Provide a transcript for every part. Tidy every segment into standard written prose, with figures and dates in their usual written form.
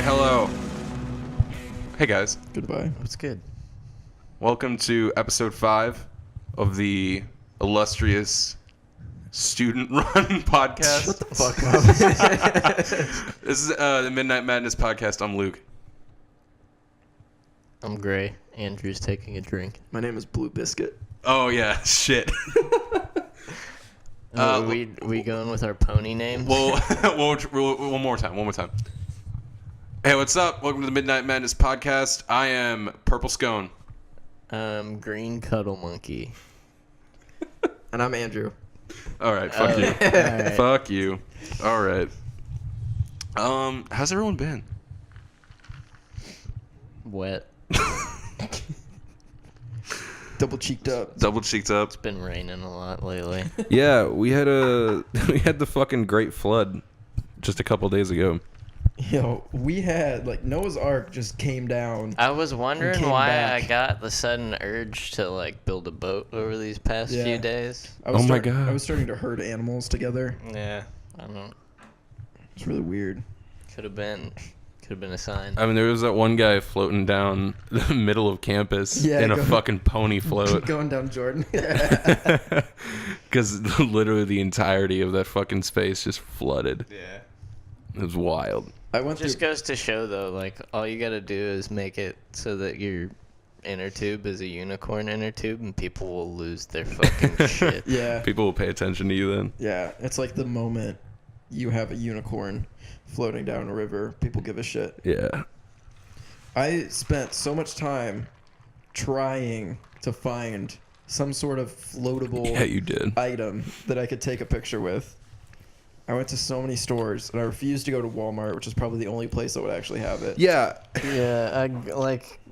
right, hello. Hey guys, Goodbye. What's good? welcome to episode 5 of the illustrious student-run podcast. Shut the fuck up. This is the Midnight Madness podcast. I'm Luke. I'm Gray. Andrew's taking a drink. My name is Blue Biscuit. Oh yeah, shit. We going with our pony names? Well, one more time. Hey, what's up? Welcome to the Midnight Madness podcast. I am Purple Scone. Green Cuddle Monkey. And I'm Andrew. All right, fuck you. All right. Fuck you. All right. How's everyone been? Wet. Double cheeked up. Double cheeked up. It's been raining a lot lately. Yeah, we had the fucking Great Flood just a couple days ago. Yo, we had, Noah's Ark just came down. I was wondering came why back. I got the sudden urge to build a boat over these past Yeah. few days. I was Oh my God. I was starting to herd animals together. Yeah, I don't. It's really weird. Could have been a sign. I mean, there was that one guy floating down the middle of campus Yeah, in a go- fucking pony float. Going down Jordan. Because literally the entirety of that fucking space just flooded. Yeah. It was wild. I went Just through. goes to show though, all you gotta do is make it so that your inner tube is a unicorn inner tube, and people will lose their fucking shit. Yeah. People will pay attention to you then. Yeah. It's like the moment you have a unicorn floating down a river, people give a shit. Yeah. I spent so much time trying to find some sort of floatable Yeah, you did. item that I could take a picture with. I went to so many stores, and I refused to go to Walmart, which is probably the only place that would actually have it. Yeah. Yeah,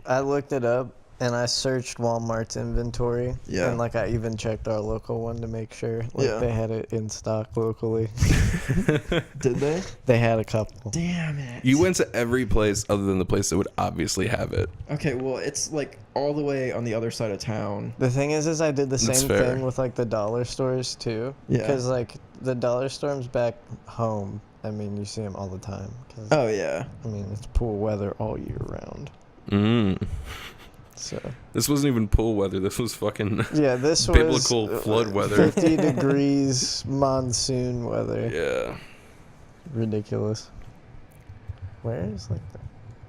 I looked it up and I searched Walmart's inventory. Yeah. And I even checked our local one to make sure Yeah. they had it in stock locally. Did they? They had a couple. Damn it. You went to every place other than the place that would obviously have it. Okay, well, it's all the way on the other side of town. The thing is I did the That's same fair. thing with the dollar stores too. Yeah. Because the dollar stores back home, I mean, you see them all the time. 'Cause, Oh, yeah. I mean, it's pool weather all year round. Mm. So This wasn't even pool weather. This was fucking yeah, this biblical was flood weather. 50 degrees monsoon weather. Yeah. Ridiculous. Where is the?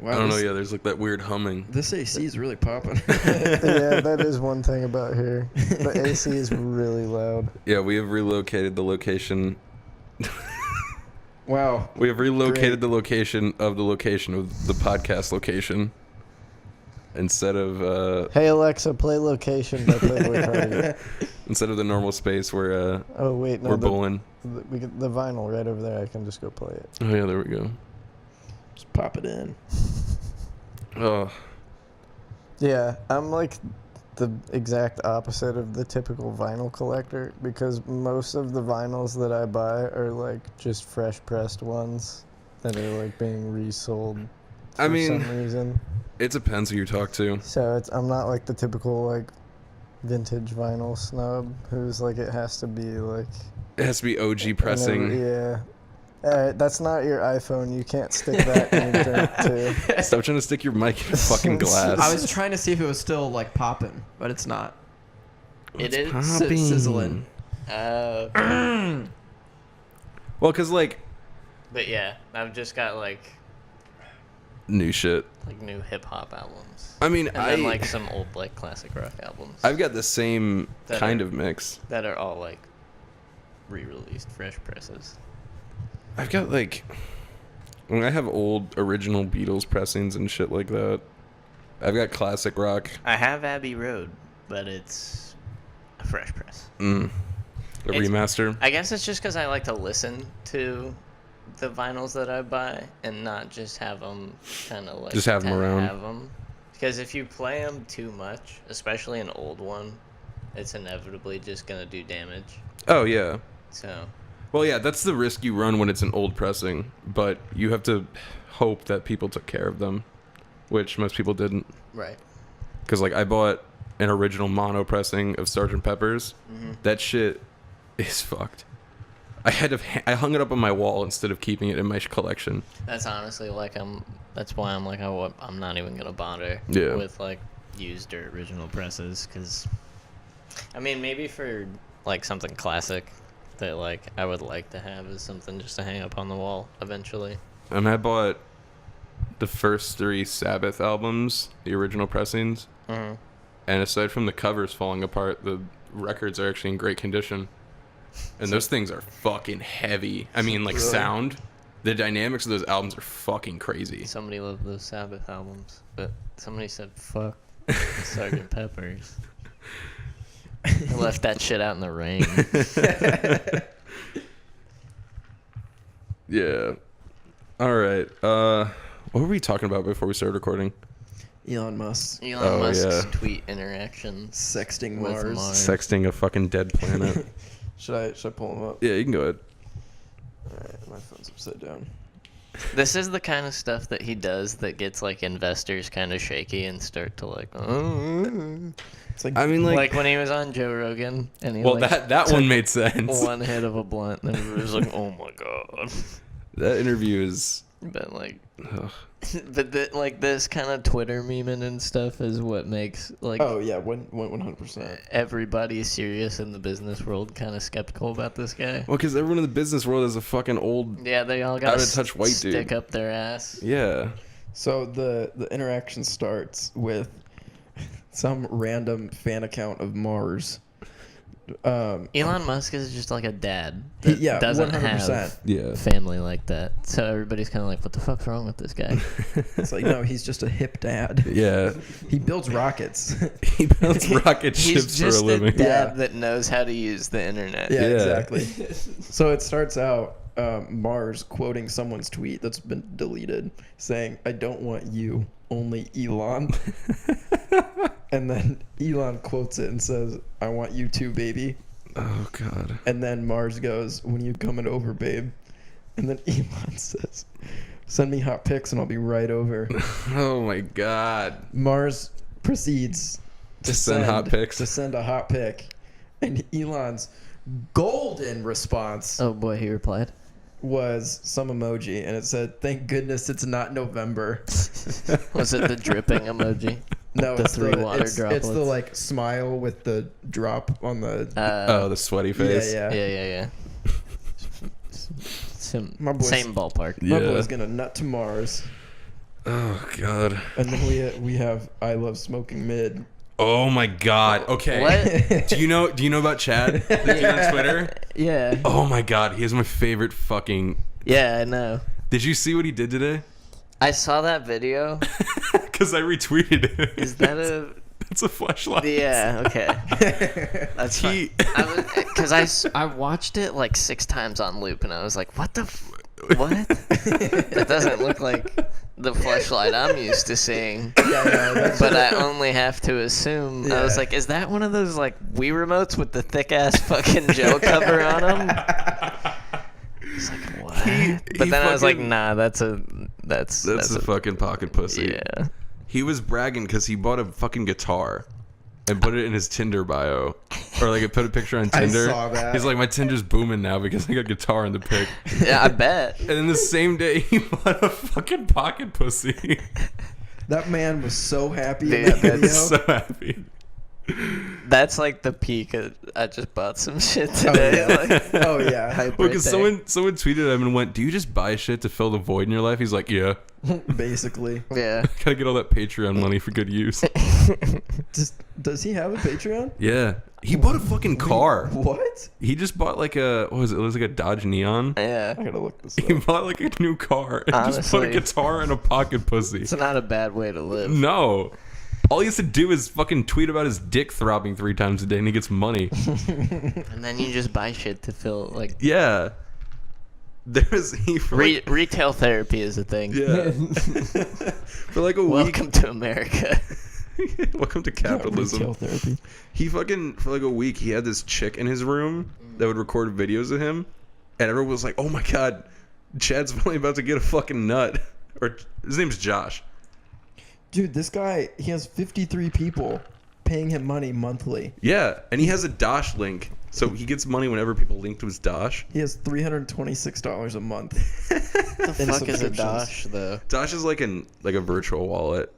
Wow, I don't know. this, Yeah, there's that weird humming. This AC is really popping. Yeah, that is one thing about here. The AC is really loud. Yeah, we have relocated the location. Wow. We have relocated Great. the location of the podcast location. Instead of Hey Alexa, play Location by Playboy Cardi. instead of the normal space where Oh wait, no, we're bowling. we get the vinyl right over there. I can just go play it. Oh yeah, there we go. Just pop it in. Oh, Yeah, I'm the exact opposite of the typical vinyl collector because most of the vinyls that I buy are just fresh pressed ones that are being resold for I mean, some reason. it depends who you talk to. So I'm not the typical vintage vinyl snub who's it has to be It has to be OG pressing. yeah. Alright, that's not your iPhone. You can't stick that in your drink too. Stop trying to stick your mic in a fucking glass. I was trying to see if it was still popping, but it's not. It is. popping? Sizzling. Okay. Well, cause But yeah, I've just got new shit. new hip hop albums. I mean, And then some old classic rock albums I've got the same That kind are- of mix. that are all re-released fresh presses. I've got I have old original Beatles pressings and shit like that. I've got classic rock. I have Abbey Road, but it's a fresh press. A It's- remaster. I guess it's just because I like to listen to the vinyls that I buy and not just have them kind of Just have 'em around. Have 'em. Because if you play them too much, especially an old one, it's inevitably just gonna do damage. Oh yeah. So Well, yeah, that's the risk you run when it's an old pressing, but you have to hope that people took care of them, which most people didn't. right. Because I bought an original mono pressing of Sgt. Pepper's. Mm-hmm. That shit is fucked. I hung it up on my wall instead of keeping it in my collection. That's honestly like that's why I'm like I'm not even gonna bother Yeah. with like used or original presses, because I mean maybe for like something classic that like I would like to have is something just to hang up on the wall eventually. And I bought the first 3 Sabbath albums, the original pressings, Mm-hmm. and aside from the covers falling apart, the records are actually in great condition. And those things are fucking heavy. I mean, like, Really? sound. The dynamics of those albums are fucking crazy. Somebody loved those Sabbath albums, but somebody said fuck Sgt. Pepper's. I left that shit out in the rain. Yeah. All right. What were we talking about before we started recording? Elon Musk Elon Musk's yeah. tweet interactions sexting with Mars. Mars. Sexting a fucking dead planet. Should I pull him up? Yeah, you can go ahead. Alright, my phone's upside down. This is the kind of stuff that he does that gets like investors kind of shaky and start to like, oh. It's like I mean, Like when he was on Joe Rogan and he well, like that took one made sense. one hit of a blunt and everybody was like, oh my god. That interview is. But like, Ugh. but like this kind of Twitter memeing and stuff is what makes like oh yeah, 100%. everybody serious in the business world kind of skeptical about this guy. Well, because everyone in the business world is a fucking old. Yeah, they all got Out of touch white dude. stick up their ass. Yeah. So the interaction starts with some random fan account of Mars. Elon Musk is just like a dad He- that yeah, doesn't 100%. have Yeah. family like that. So everybody's kind of like, what the fuck's wrong with this guy? It's like, no, he's just a hip dad. Yeah. He builds rockets. He builds rocket He's ships for a just living. dad Yeah. that knows how to use the internet. Yeah, Yeah. exactly. So it starts out Mars quoting someone's tweet that's been deleted, saying, "I don't want you, only Elon." And then Elon quotes it and says, "I want you too, baby." Oh God. And then Mars goes, "When you coming over, babe?" And then Elon says, "Send me hot pics and I'll be right over." Oh my God. Mars proceeds To send hot pics. To send a hot pic. And Elon's golden response Oh boy, he replied. was some emoji, and it said, "Thank goodness it's not November." Was it the dripping emoji? No, The it's three water it's the droplets. like smile with the drop on the. Oh, the sweaty face. yeah. yeah. My boy's- Same ballpark. My Yeah. boy's gonna nut to Mars, Oh God. and then we have "I love smoking mid." Oh my God. Okay. What? Do you know about Chad? The dude on Twitter? Yeah. Oh my God. He is my favorite fucking. Yeah, I know. Did you see what he did today? I saw that video. Because I retweeted it. Is that a? That's a flashlight. Yeah. Okay. That's He- fine. Because I watched it like 6 times on loop, and I was like, what the. What? That doesn't look like the fleshlight I'm used to seeing. Yeah, that's But I only have to assume. I was Yeah. like, is that one of those like Wii remotes with the thick ass fucking gel cover on them? It's like what? But he then I was like, fucking- nah, that's a fucking pocket pussy. yeah. He was bragging because he bought a fucking guitar and put it in his Tinder bio. Or like put a picture on I Tinder. saw that. He's like, my Tinder's booming now because I got guitar in the pic. Yeah, I bet. And then the same day he bought a fucking pocket pussy. That man was so happy in Dude, that video. He's so happy. That's like the peak of I just bought some shit Oh today. yeah. Like, Oh yeah. hype Well, right because there. someone tweeted him and went, "Do you just buy shit to fill the void in your life?" He's like, "Yeah, Basically. Yeah. gotta get all that Patreon money for good use." Does he have a Patreon? Yeah, he bought a fucking car. What? He just bought like a what was it? It was like a Dodge Neon. Yeah. I gotta look this He up. bought like a new car and just put a Honestly. guitar and a pocket pussy. It's not a bad way to live. No. All he has to do is fucking tweet about his dick throbbing 3 times a day and he gets money. And then you just buy shit to fill like Yeah. There's he for like, retail therapy is a thing. yeah. For like a week. Welcome to America. Welcome to Retail capitalism. therapy. He fucking for like a week he had this chick in his room that would record videos of him and everyone was like, "Oh my god, Chad's finally about to get a fucking nut." Or his name's Josh. Dude, this guy, he has 53 people paying him money monthly. Yeah, and he has a Dosh link, so he gets money whenever people link to his Dosh. He has $326 a month. What the in fuck is a subscriptions. Dosh though? Dosh is like a virtual wallet.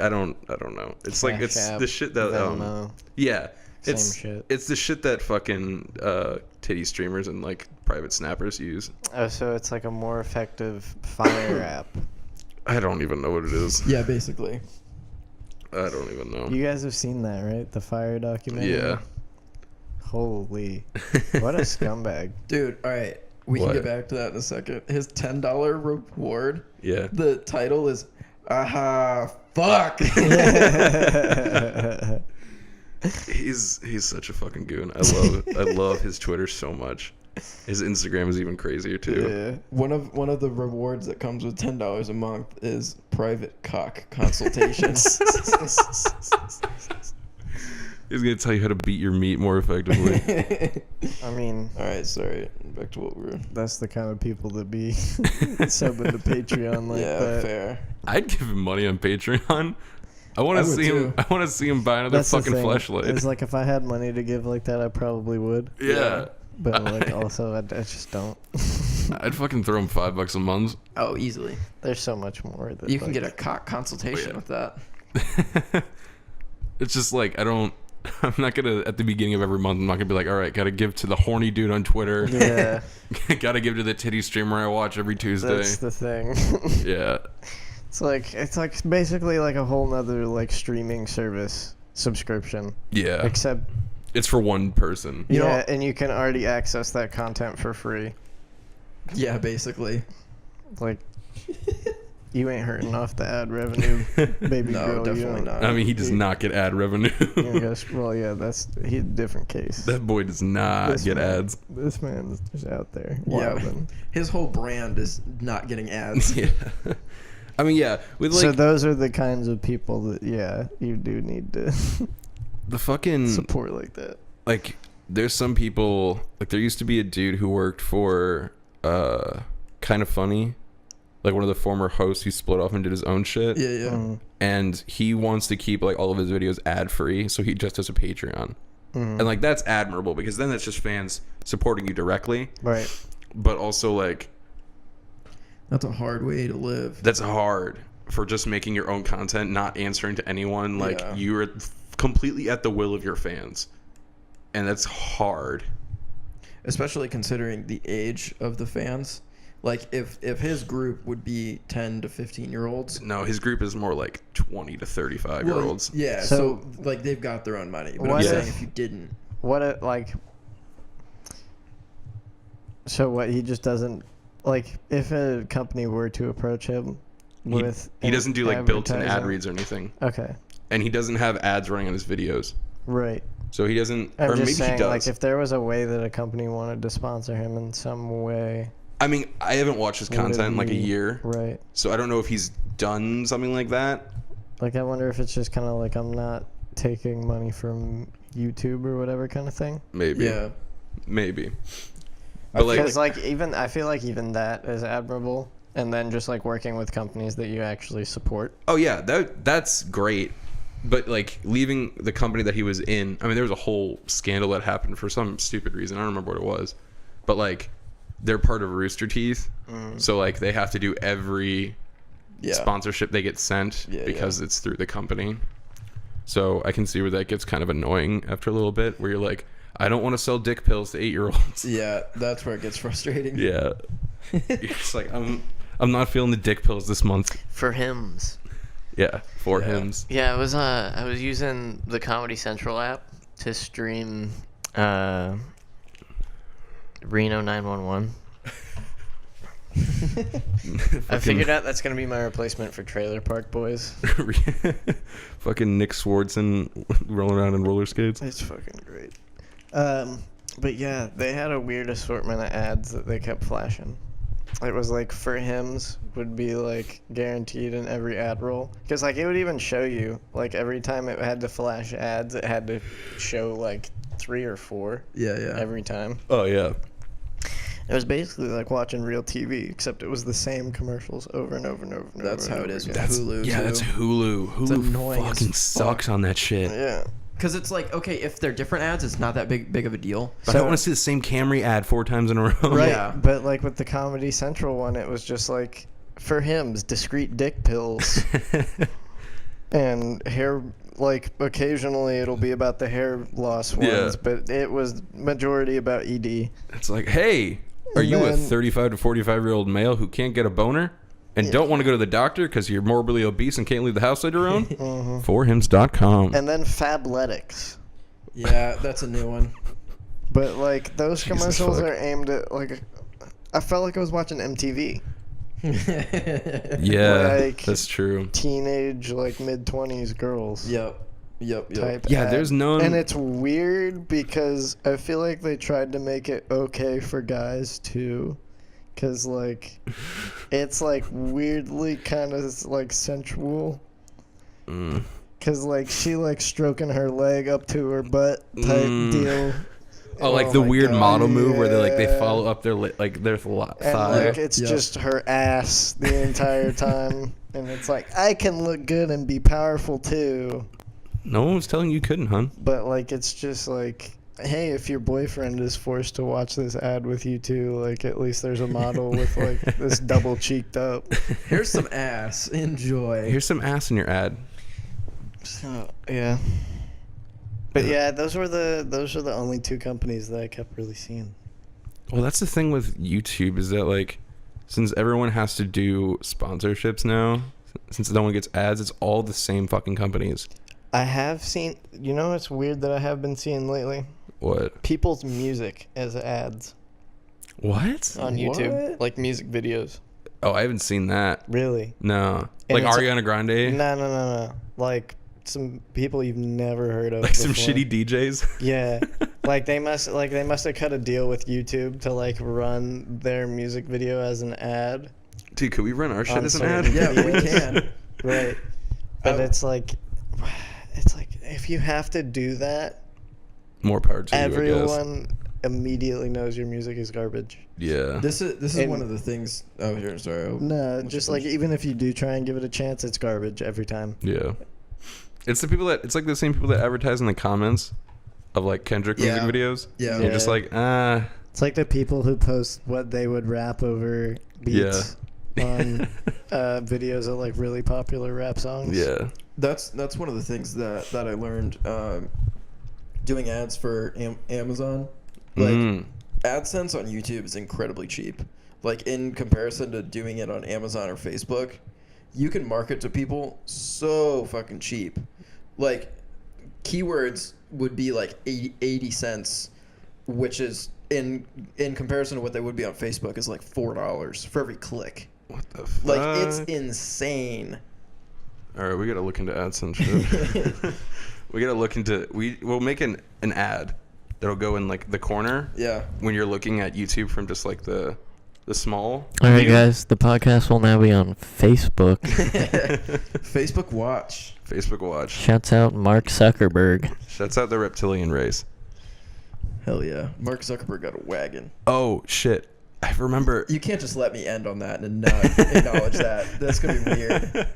I don't know. It's like Cash it's App, the shit that Venmo. yeah, Same it's shit. it's the shit that fucking titty streamers and like private snappers use. Oh, so it's like a more effective fire app. I don't even know what it is. Yeah, basically. I don't even know. You guys have seen that, right? The fire documentary? Yeah. Holy. What a scumbag. Dude, all right. We What? can get back to that in a second. His $10 reward, Yeah. the title is, aha, fuck. He's such a fucking goon. I love his Twitter so much. His Instagram is even crazier too. Yeah. One of the rewards that comes with $10 a month is private cock consultations. He's gonna tell you how to beat your meat more effectively. I mean, All right, sorry. Back to what we were. that's the kind of people that be subbing to Patreon like Yeah, that. fair. I'd give him money on Patreon. I want I to would see him. too. I want to see him buy another That's the fucking thing. fleshlight. It's like if I had money to give like that, I probably would. yeah. But like also, I just don't. I'd fucking throw him $5 a month. Oh, easily. There's so much more. That, You can like, get a cock consultation Oh, yeah. with that. It's just like I'm not gonna at the beginning of every month. I'm not gonna be like, all right, gotta give to the horny dude on Twitter. Yeah, Gotta give to the titty streamer I watch every Tuesday. that's the thing. Yeah. It's like basically like a whole nother like streaming service subscription. Yeah. Except It's for one person. You know- yeah, and you can already access that content for free. Yeah, basically. Like you ain't hurting off the ad revenue, baby No, girl. definitely you not. I mean, he does not get ad revenue. I guess, well, yeah, that's a different case. That boy does not This get man- ads. This man's just out there. Yeah. wilding. His whole brand is not getting ads. Yeah. I mean, yeah, with like So those are the kinds of people that, yeah, you do need to the fucking support like that. like there's some people like there used to be a dude who worked for Kind of Funny, like one of the former hosts who split off and did his own shit. Yeah, yeah. Mm, And he wants to keep like all of his videos ad free, so he just does a Patreon. mm. And like that's admirable because then that's just fans supporting you directly, Right. but also like That's a hard way to live. that's hard for just making your own content, not answering to anyone. Like Yeah. you're completely at the will of your fans, and that's hard. Especially considering the age of the fans. Like if his group would be 10 to 15-year-olds. No, his group is more like 20 to 35 year olds. Yeah, So- so like they've got their own money. But I'm What saying if- if you didn't. What it like? So what? He just doesn't like. If a company were to approach him with, He an doesn't do like built-in ad advertising- reads or anything, Okay. and he doesn't have ads running on his videos, Right. so he doesn't. I'm or just maybe saying, he does. like, if there was a way that a company wanted to sponsor him in some way, I mean, I haven't watched his would it content in like a be- year, right? so I don't know if he's done something like that. Like, I wonder if it's just kind of like I'm not taking money from YouTube or whatever kind of thing. Maybe. Yeah. Maybe. But like, Because like even I feel like even that is admirable, and then just like working with companies that you actually support. oh yeah, that's great. But like leaving the company that he was in, I mean, there was a whole scandal that happened for some stupid reason. I don't remember what it was, but like they're part of Rooster Teeth, so like they have to do every Yeah. sponsorship they get sent Yeah, because it's through the company. So I can see where that gets kind of annoying after a little bit, where you're like, I don't want to sell dick pills to 8-year-olds. Yeah, that's where it gets frustrating. Yeah, you're just like I'm not feeling the dick pills this month. For hymns. Yeah, for Yeah. hymns. Yeah, I was using the Comedy Central app to stream Reno 911. I figured out that's gonna be my replacement for Trailer Park Boys. Fucking Nick Swardson rolling around in roller skates. It's fucking great. But yeah, they had a weird assortment of ads that they kept flashing. It was like for hymns would be like guaranteed in every ad roll, because like it would even show you like every time it had to flash ads, it had to show like 3 or 4 Yeah, yeah. every time. Oh yeah. It was basically like watching real TV, except it was the same commercials over and over and over. And That's over how and it over is with again. Hulu. Yeah, too. that's Hulu. Hulu annoying as fucking sucks on that shit. Yeah. Because it's like, okay, if they're different ads, it's not that big of a deal. But I don't want to see the same Camry ad 4 times in a row. Right, Yeah. but like with the Comedy Central one, it was just like for hymns, discreet dick pills, and hair. Like occasionally it'll be about the hair loss ones, Yeah. but it was majority about ED. It's like, hey, are And you a then- 35 to 45-year-old male who can't get a boner and don't want to go to the doctor because you're morbidly obese and can't leave the house on your own? Forhims.com. And then Fabletics. Yeah, that's a new one. But like those Jesus commercials fuck. are aimed at like, I felt like I was watching MTV. Yeah, like- that's true. Teenage like mid-20s girls. Yep. Type Yeah, ad. there's no- And it's weird because I feel like they tried to make it okay for guys too, because like it's like weirdly kind of like sensual. Mm. Cause like she like stroking her leg up to her butt type deal. Oh, like the my weird God. model move where they Yeah. follow up their their And thigh. like it's Yep. just her ass the entire time, and it's like I can look good and be powerful too. No one was telling you couldn't, hun. But like it's just like, hey, if your boyfriend is forced to watch this ad with you too, like at least there's a model with like this double cheeked up. Here's some ass. Enjoy. Here's some ass in your ad. So yeah. But yeah, those are the only two companies that I kept really seeing. Well, that's the thing with YouTube is that like, since everyone has to do sponsorships now, since no one gets ads, it's all the same fucking companies. I have seen, you know what's weird that I have been seeing lately? What? People's music as ads What? on YouTube, What? like music videos. Oh, I haven't seen that. Really? No. And Like it's- Ariana Grande? No. Like some people you've never heard of. Like some before. shitty DJs? Yeah, like they must have cut a deal with YouTube to like run their music video as an ad. Dude, could we run our shit On as an certain ad? Yeah, we videos. can. Right, but Oh. it's like if you have to do that, More power to you, I guess. everyone immediately knows your music is garbage. Yeah. This is And- one of the things. Oh, here, sorry. No, What's just your like even if you do try and give it a chance, it's garbage every time. Yeah. It's the people that, it's like the same people that advertise in the comments of like Kendrick music Yeah. videos. Yeah. You're just Yeah. like, It's like the people who post what they would rap over beats on videos of like really popular rap songs. yeah. That's one of the things that I learned doing ads for Amazon. Like Mm. AdSense on YouTube is incredibly cheap. Like in comparison to doing it on Amazon or Facebook, you can market to people so fucking cheap. Like keywords would be like 80 cents, which is in comparison to what they would be on Facebook is like $4 for every click. What the fuck? Like it's insane. All right, we gotta look into AdSense shit. We gotta look into. We'll make an ad that'll go in like the corner Yeah. when you're looking at YouTube from just like the small. All right, view. guys, the podcast will now be on Facebook. Facebook Watch. Facebook Watch. Shouts out Mark Zuckerberg. Shouts out the reptilian race. Hell yeah. Mark Zuckerberg got a wagon. Oh shit! I remember. You can't just let me end on that and not acknowledge that. That's gonna be weird.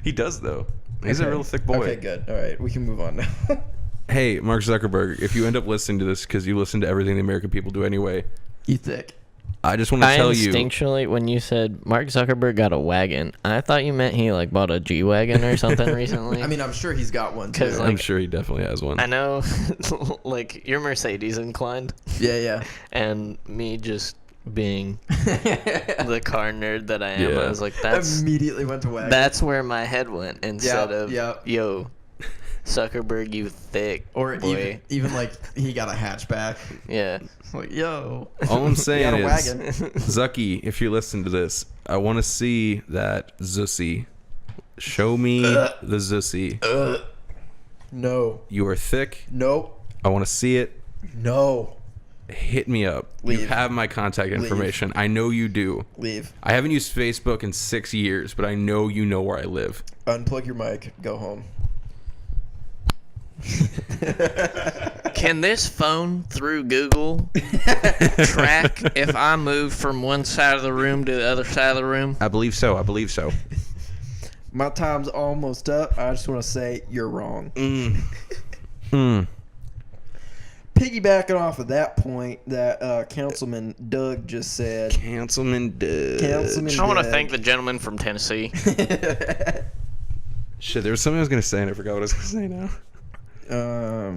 He does though. He's Okay. a real thick boy. Okay, good. All right, we can move on now. Hey, Mark Zuckerberg, if you end up listening to this because you listen to everything the American people do anyway, You thick. I just want to I tell you. instinctually, when you said Mark Zuckerberg got a wagon, I thought you meant he like bought a G wagon or something recently. I mean, I'm sure he's got one too. 'Cause, I'm like- sure he definitely has one. I know, like you're Mercedes inclined, Yeah. and me just being the car nerd that I am, Yeah. I was like, that's Immediately went to wagon. where my head went instead of yeah. yo, Zuckerberg, you thick Or boy. even like he got a hatchback. Yeah. Like, yo. All I'm He saying got a is, wagon. Zucky, if you listen to this, I want to see that Zussy. Show me the Zussy. No. You are thick. Nope. I want to see it. No. Hit me up. You Leave. have my contact information. I know you do. Leave. I haven't used Facebook in 6 years, but I know you know where I live. Unplug your mic. Go home. Can this phone through Google track if I move from one side of the room to the other side of the room? I believe so. I believe so. My time's almost up. I just want to say you're wrong. Piggybacking off of that point that Councilman Doug just said. Councilman Doug. Councilman I want to Doug. thank the gentleman from Tennessee. Shit, there was something I was gonna say and I forgot what I was gonna say now.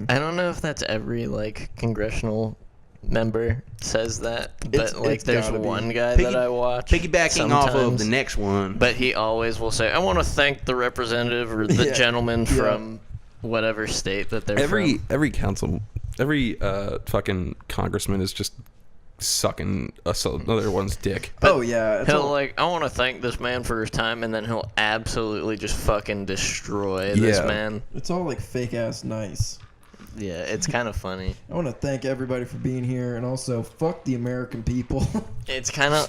I don't know if that's every like congressional member says that, but It's there's gotta be. one guy Piggy- that I watch Piggybacking off of sometimes, the next one. but he always will say, "I want to thank the representative or the Yeah. gentleman Yeah. from whatever state that they're from." every fucking congressman is just sucking another one's dick. Oh yeah, it's He'll all- like, I want to thank this man for his time, and then he'll absolutely just fucking destroy this Yeah. man. it's all like fake ass nice. Yeah, it's kind of funny. I want to thank everybody for being here, and also fuck the American people. It's kind of,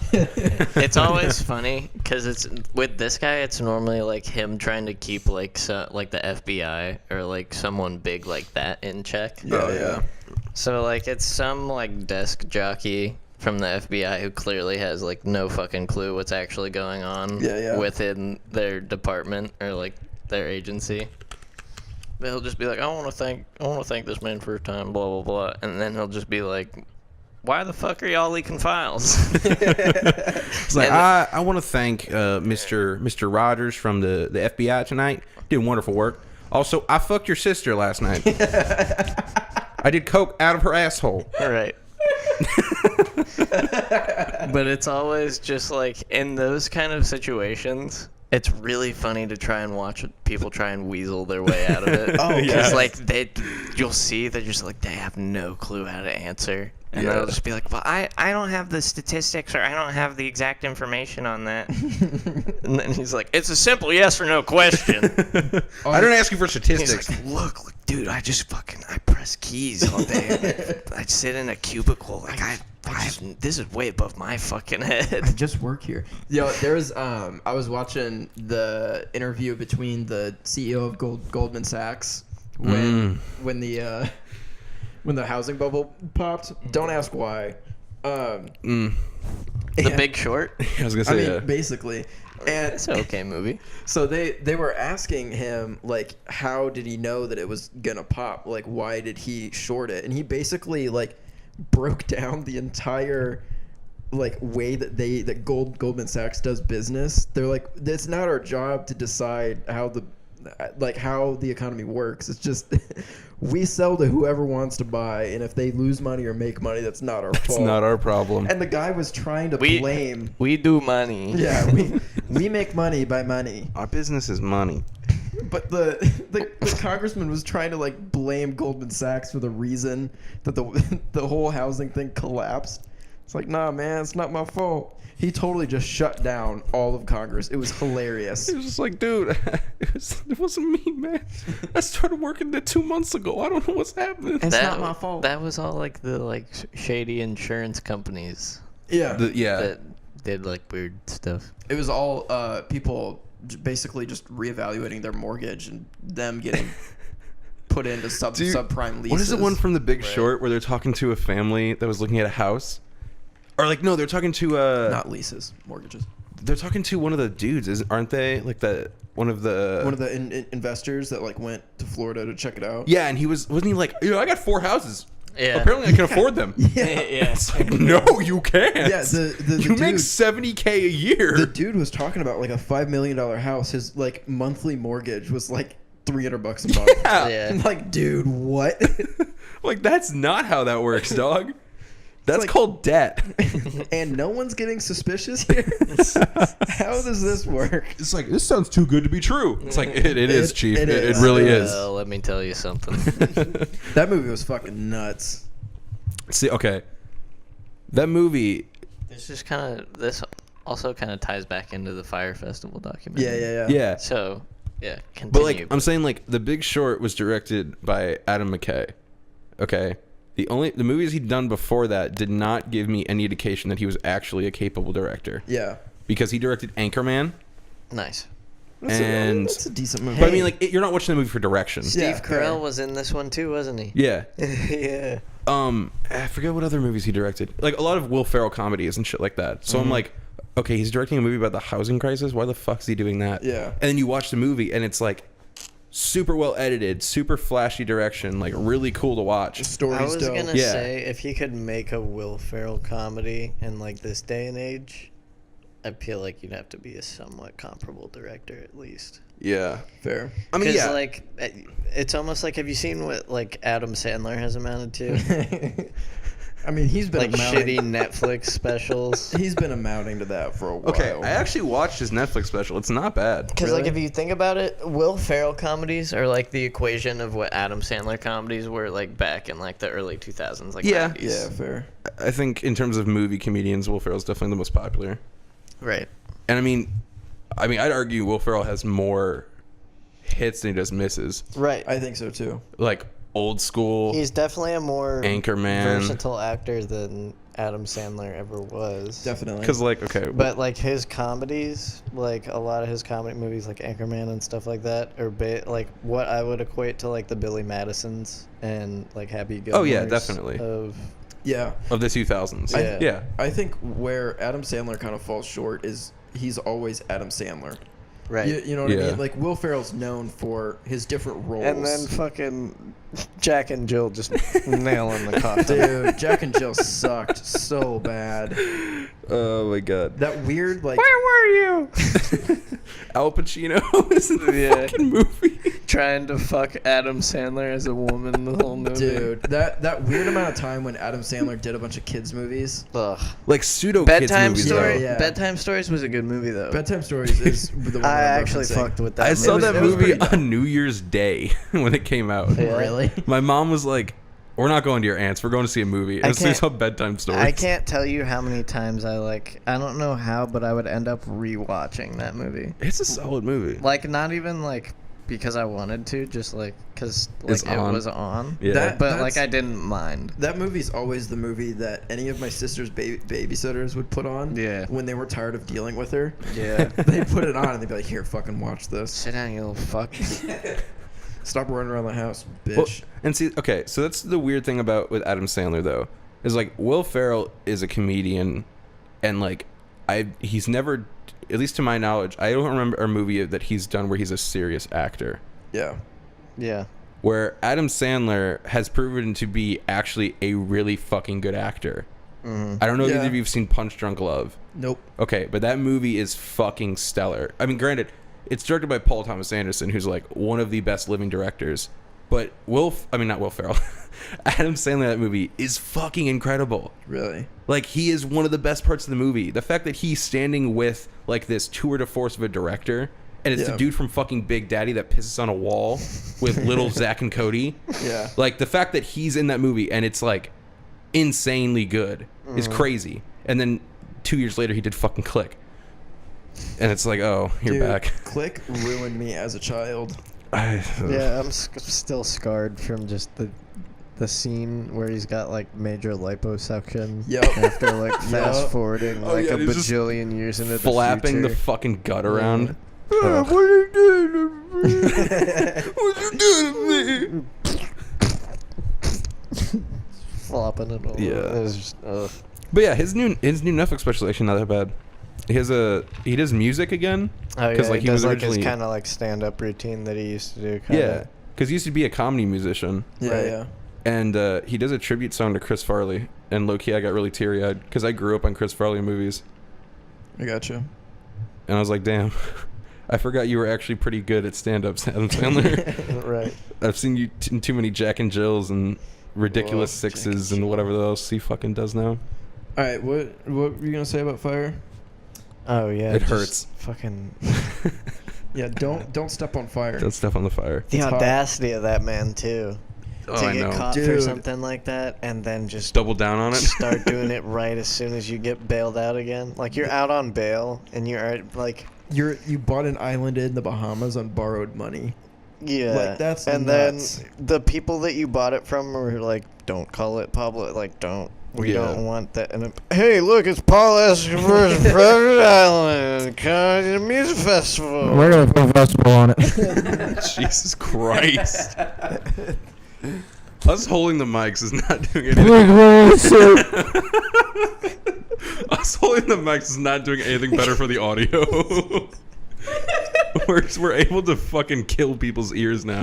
it's always funny because it's with this guy. It's normally like him trying to keep like like the FBI or like someone big like that in check. Yeah. So like it's some like desk jockey from the FBI who clearly has like no fucking clue what's actually going on Yeah. within their department or like their agency. But he'll just be like, I want to thank this man for his time, blah blah blah, and then he'll just be like, why the fuck are y'all leaking files? It's like, And- I want to thank Mr. Rogers from the FBI tonight. Did wonderful work. Also, I fucked your sister last night. I did coke out of her asshole. All right. But it's always just like in those kind of situations, it's really funny to try and watch people try and weasel their way out of it. Oh, because yeah. like you'll see they're just like they have no clue how to answer, and Yeah. they'll just be like, "Well, I don't have the statistics or I don't have the exact information on that." And then he's like, "It's a simple yes or no question." I don't ask you for He's statistics. like, look, dude, I press keys all day. I sit in a cubicle. Like this is way above my fucking head. I just work here. Yo, there was I was watching the interview between the CEO of Goldman Sachs when the housing bubble popped. Don't ask why. The Big Short. I was gonna I say, mean, yeah. basically. And It's an okay movie. so they were asking him like, how did he know that it was gonna pop? Like, why did he short it? And he basically like broke down the entire like way that Goldman Sachs does business. They're like, it's not our job to decide how the economy works. It's just we sell to whoever wants to buy, and if they lose money or make money, that's not our It's fault. not our problem. And the guy was trying to We- blame. We do money. Yeah, we make money by money. Our business is money. But the congressman was trying to like blame Goldman Sachs for the reason that the whole housing thing collapsed. It's like, nah, man, it's not my fault. He totally just shut down all of Congress. It was hilarious. It was just like, dude, it wasn't me, man. I started working there 2 months ago. I don't know what's happening. It's not my fault. That was all like the like shady insurance companies Yeah, that did like weird stuff. it was all people basically just reevaluating their mortgage and them getting put into Dude, subprime leases. What is the one from The Big Right. Short where they're talking to a family that was looking at a house? Or like, no, they're talking to Not leases, mortgages. they're talking to one of the dudes, aren't they? Like one of the Investors that like went to Florida to check it out. Yeah, and wasn't he like, I got 4 houses. Yeah. Apparently I can afford them. Yeah. It's like, no, you can't. Yeah, the you make dude- $70K a year. The dude was talking about like a $5 million house. His like monthly mortgage was like $300 a month. Yeah. Yeah. I'm like, dude, what? Like, that's not how that works, dog. That's like- called debt. And no one's getting suspicious here. How does this work? It's like, this sounds too good to be true. It's like, it is, Chief. it It is. really is. Well, let me tell you something. That movie was fucking nuts. See, okay. That movie, This also kind of ties back into the Fire Festival documentary. Yeah. yeah. So, yeah, continue. But like, I'm saying, like, The Big Short was directed by Adam McKay. Okay. The movies he'd done before that did not give me any indication that he was actually a capable director. Yeah. Because he directed Anchorman, nice. And It's a decent movie. but I mean, like, you're not watching the movie for direction. Yeah, Steve fair. Carell was in this one too, wasn't he? Yeah. Yeah. I forget what other movies he directed. Like a lot of Will Ferrell comedies and shit like that. So I'm like, okay, he's directing a movie about the housing crisis. Why the fuck is he doing that? Yeah. And then you watch the movie and it's like super well edited, super flashy direction, like really cool to watch. The story's I was dope. gonna Yeah. say if you could make a Will Ferrell comedy in like this day and age, I feel like you'd have to be a somewhat comparable director at least. Yeah. Fair. I mean, 'Cause, yeah. like it's almost like, have you seen what like Adam Sandler has amounted to? I mean, he's been Like amounting. shitty Netflix specials. He's been amounting to that for a while. Okay, I actually watched his Netflix special. It's not bad. Because like Really? if you think about it, Will Ferrell comedies are like the equation of what Adam Sandler comedies were like back in like the early 2000s, like Yeah. 90s. Yeah, fair. I think in terms of movie comedians, Will Ferrell's definitely the most popular. Right. And I mean, I'd argue Will Ferrell has more hits than he does misses. Right. I think so too. Like old school, He's definitely a more Anchorman. versatile actor than Adam Sandler ever was. Definitely. Because like, okay, But like his comedies, like a lot of his comedy movies, like Anchorman and stuff like that, are like what I would equate to like the Billy Madisons and like Happy Gilmore. Oh, yeah, definitely. Of Yeah. of the 2000s. Yeah. Yeah. I think where Adam Sandler kind of falls short is he's always Adam Sandler. right. You know what I Yeah. mean? Like Will Ferrell's known for his different roles. And then fucking Jack and Jill just nailing the coffin. dude, Jack and Jill sucked so bad. Oh my god. That weird like Where were you? Al Pacino is in the Yeah. fucking movie. Trying to fuck Adam Sandler as a woman the whole movie. dude, that weird amount of time when Adam Sandler did a bunch of kids movies. Ugh. Like pseudo kids Bedtime movies. Story. though. Yeah. Bedtime Stories was a good movie though. Bedtime Stories is the one I that I'm actually referencing. fucked with that. I saw movie. that it was movie pretty on New Year's Day when it came out. Yeah. Really? My mom was like, "We're not going to your aunt's. We're going to see a movie." And I so we can't- saw Bedtime Stories. I can't tell you how many times I don't know how, but I would end up rewatching that movie. It's a solid movie. Like not even like because I wanted to, just like because It's like it on. was on. Yeah. That- But like that's- I didn't mind. That movie's always the movie that any of my sister's babysitters would put on. Yeah. When they were tired of dealing with her. Yeah. They'd put it on and they'd be like, "Here, fucking watch this. Sit down, you little fuck. Stop running around the house, bitch." Well, and see, okay, so that's the weird thing about with Adam Sandler though, is like Will Ferrell is a comedian, and like he's never, at least to my knowledge, I don't remember a movie that he's done where he's a serious actor. Yeah. Yeah. Where Adam Sandler has proven to be actually a really fucking good actor. I don't know if Yeah. either of you've seen Punch Drunk Love. Nope. Okay, but that movie is fucking stellar. I mean, granted, it's directed by Paul Thomas Anderson, who's like one of the best living directors. But not Will Ferrell. Adam Sandler, that movie is fucking incredible. Really. Like, he is one of the best parts of the movie. The fact that he's standing with like this tour de force of a director, and it's the Yeah. dude from fucking Big Daddy that pisses on a wall with little Zach and Cody. Yeah. Like, the fact that he's in that movie and it's like insanely good is crazy. And then 2 years later, he did fucking Click. And it's like, oh, you're Dude, back. Click ruined me as a child. Yeah, I'm still scarred from just the scene where he's got like major liposuction. Yep. After like fast forwarding Oh, like yeah, a he's just bajillion years into Flapping the the future. fucking gut around. Ugh. What are you doing to me? What you doing to me? Flopping it all. Yeah. It was just, ugh. But yeah, his new Netflix special is actually not that bad. He does music again. Oh yeah, 'Cause, like, he he was does like his originally- kind of like stand up routine that he used to do. Kinda. Yeah, because he used to be a comedy musician, Yeah, Right. yeah. and he does a tribute song to Chris Farley. And low key, I got really teary eyed because I grew up on Chris Farley movies, I got you. and I was like, damn, I forgot you were actually pretty good at stand ups, Adam Sandler. Right. I've seen you in too many Jack and Jills and Ridiculous Whoa, Jack Sixes and and whatever else he fucking does now. All right, what were you gonna say about Fire? Oh yeah. It just hurts. Fucking Yeah, don't step on fire. That stuff on the fire. the It's hot. audacity of that man too. Oh, To I get know. caught for Dude. something like that and then just Double down on it. start doing it right as soon as you get bailed out again. Like you're out on bail and you're like, You bought an island in the Bahamas on borrowed money. yeah. Like, that's and nuts. then the people that you bought it from were like, don't call it public. Like don't We Yeah. don't want that. And hey, look, it's Paul Escobar's Private Island. Come to the music festival. We're gonna put a festival on it. Jesus Christ. Us holding the mics is not doing anything. Us holding the mics is not doing anything better for the audio. We're able to fucking kill people's ears now.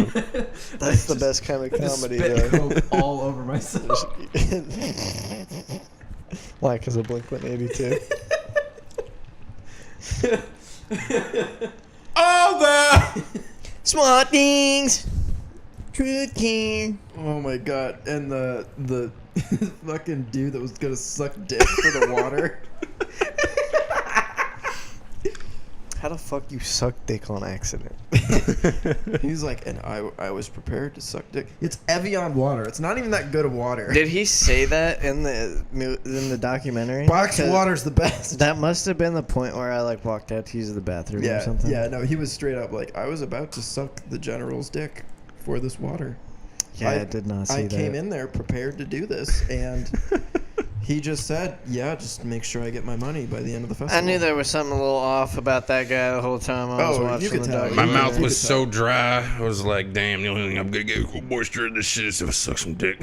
That's the best kind of comedy, Spit though. coke all over myself. Why? Because of Blink-182. All the Smart things. Truth King. Oh my god! And the fucking dude that was gonna suck dick for the water. How the fuck you suck dick on accident? He was like, and I was prepared to suck dick. It's Evian water. It's not even that good of water. Did he say that in the documentary? Box 'Cause water's the best. That must have been the point where I like walked out to use the bathroom or Yeah, something. yeah. No, he was straight up like, I was about to suck the general's dick for this water. Yeah, I did not see I that. came in there prepared to do this, and he just said, "Yeah, just make sure I get my money by the end of the I festival." knew there was something a little off about that guy the whole time I was Oh, you watching could the tell. My documentary. mouth You was could so dry. I was like, damn, the only thing I'm gonna get cool moisture in this shit is if I suck some dick.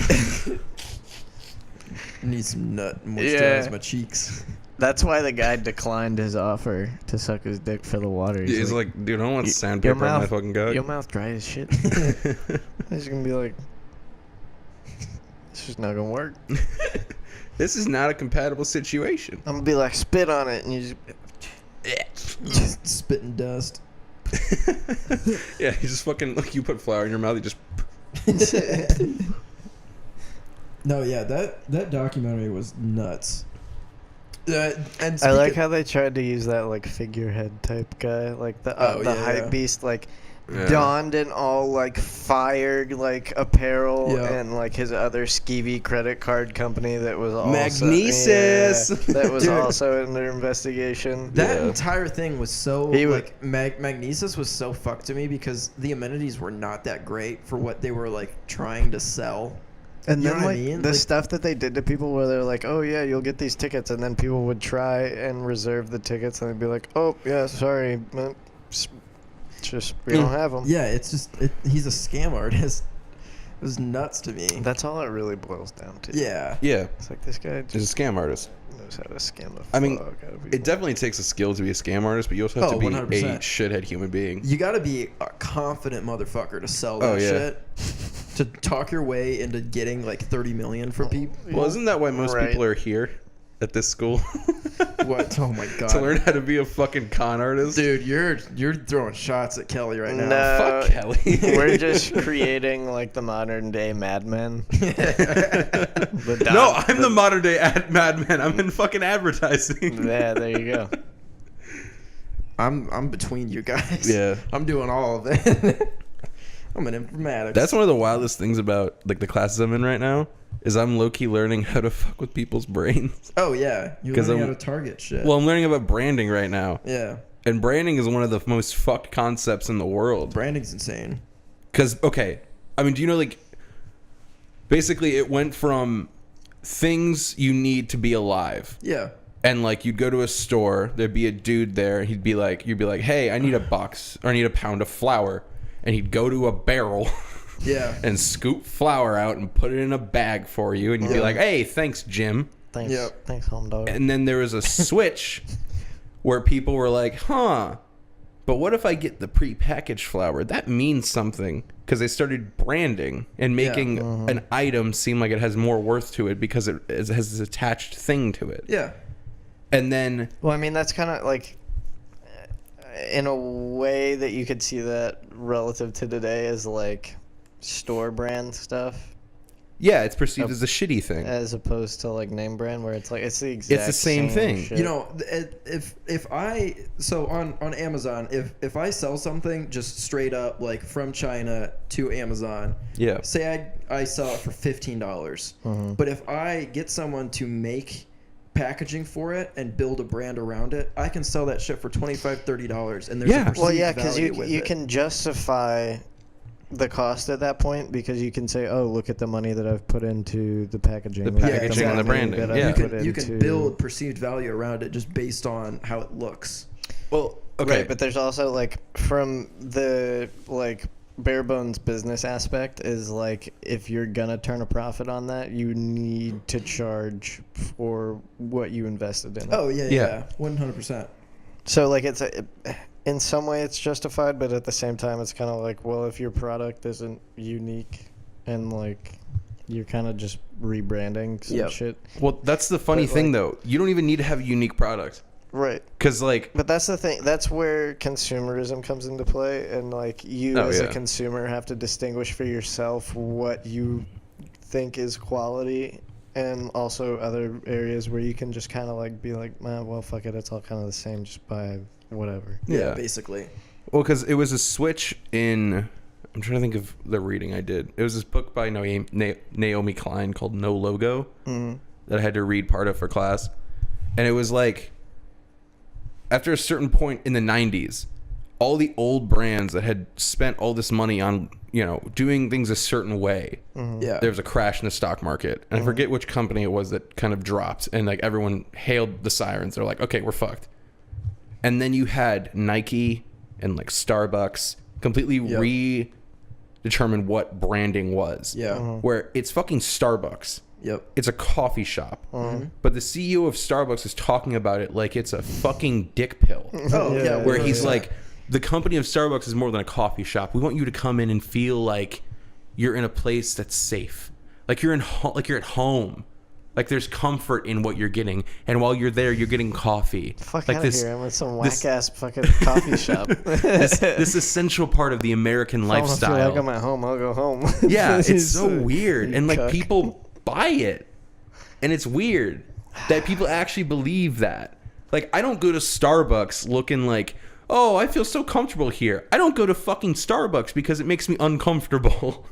Need some nut moisturize Yeah. my cheeks. That's why the guy declined his offer to suck his dick for the water. He's like, dude, I don't want your sandpaper on my mouth- fucking gut. your mouth dry as shit. He's gonna be like, this is not gonna work. This is not a compatible situation. I'm gonna be like, spit on it, and you Just spitting dust. Yeah, you just fucking, like, you put flour in your mouth, you just. No, yeah, that documentary was nuts. And I like how they tried to use that like figurehead type guy, like the Oh, the yeah, hype yeah. beast, like Yeah. donned in all like fired like apparel Yeah. and like his other skeevy credit card company that was also Magnesis. Yeah, that was Dude. also under investigation. that Yeah. entire thing was so He wa- like Magnesis was so fucked to me because the amenities were not that great for what they were like trying to sell. And You then know what I like mean? the Like- stuff that they did to people where they're like, oh yeah, you'll get these tickets, and then people would try and reserve the tickets, and they'd be like, oh yeah, sorry, but just we don't have them. Yeah, it's just he's a scam artist. It was nuts to me. That's all it really boils down to. Yeah. Yeah, It's like this guy he's just a scam artist. knows how to scam the I mean, fuck out of people. It definitely takes a skill to be a scam artist, but you also have Oh, to be 100%. a shithead human being. You got to be a confident motherfucker to sell that Oh, yeah. shit. To talk your way into getting like 30 million from people. Well, isn't that why most Right. people are here at this school? What? Oh my god. To learn how to be a fucking con artist? Dude, you're throwing shots at Kelly right now. No, Fuck Kelly. we're just creating like the modern day Mad Men. The No, Don- I'm the modern day madman. I'm in fucking advertising. Yeah, there you go. I'm between you guys. Yeah. I'm doing all of it. I'm in informatics. That's one of the wildest things about like the classes I'm in right now is I'm low-key learning how to fuck with people's brains. Oh yeah, you're 'Cause learning how I'm- to target shit. Well, I'm learning about branding right now. yeah, And branding is one of the most fucked concepts in the world. branding's insane. Because, okay, I mean, do you know, like, basically it went from things you need to be alive. Yeah, And, like, you'd go to a store, there'd be a dude there, you'd be like, hey, I need a box, or I need a pound of flour. And he'd go to a barrel yeah. and scoop flour out and put it in a bag for you. And you'd be Yeah. like, hey, thanks, Jim. Thanks, Yep. thanks, home dog. And then there was a switch where people were like, huh, but what if I get the prepackaged flour? That means something. Because they started branding and making an item seem like it has more worth to it because it has this attached thing to it. Yeah. And then, Well, I mean, that's kind of like, in a way that you could see that relative to today as like store brand stuff, yeah, it's perceived as a shitty thing. as opposed to like name brand, where it's like it's the exact same thing. shit. You know, if I so on Amazon, if I sell something just straight up like from China to Amazon, Yeah. say I sell it for $15, but if I get someone to make packaging for it and build a brand around it, I can sell that shit for $25-$30, and there's Yeah. a perceived well, yeah, because value you with you it. can justify the cost at that point because you can say, oh, look at the money that I've put into the packaging. The look at packaging and the money branding, that I've yeah. You put can into- build perceived value around it just based on how it looks. Well, Okay. right, but there's also like from the like bare bones business aspect is like if you're gonna turn a profit on that, you need to charge for what you invested in. Oh yeah, Yeah. 100%. So like in some way it's justified, but at the same time it's kind of like, well, if your product isn't unique and like you're kind of just rebranding some Yep. shit. Well, that's the funny But, thing, like- though. You don't even need to have a unique product. Right. Because, like, But that's the thing. That's where consumerism comes into play, and like you Oh, as a yeah. consumer have to distinguish for yourself what you think is quality, and also other areas where you can just kind of like be like, man, well, fuck it, it's all kind of the same. Just buy whatever. Yeah, Yeah. basically. well, because it was a switch in. I'm trying to think of the reading I did. It was this book by Naomi Klein called No Logo that I had to read part of for class. And it was like, after a certain point in the 90s, all the old brands that had spent all this money on, doing things a certain way, Yeah. there was a crash in the stock market. And I forget which company it was that kind of dropped. And like everyone hailed the sirens. They're like, okay, we're fucked. And then you had Nike and like Starbucks completely redetermine what branding was. Yeah. Where it's fucking Starbucks. Yep. It's a coffee shop. But the CEO of Starbucks is talking about it like it's a fucking dick pill. Oh yeah. Where he's 100%. like, the company of Starbucks is more than a coffee shop. We want you to come in and feel like you're in a place that's safe. Like you're like you're at home. Like there's comfort in what you're getting. And while you're there, you're getting coffee. Fuck like out this, of here! I'm at some this- whack ass fucking coffee shop. this essential part of the American If I feel lifestyle. like I'm at home, I'll go home. Yeah, This it's is, so weird. And like cuck. people buy it. And it's weird that people actually believe that. Like I don't go to Starbucks looking like, oh, I feel so comfortable here. I don't go to fucking Starbucks because it makes me uncomfortable.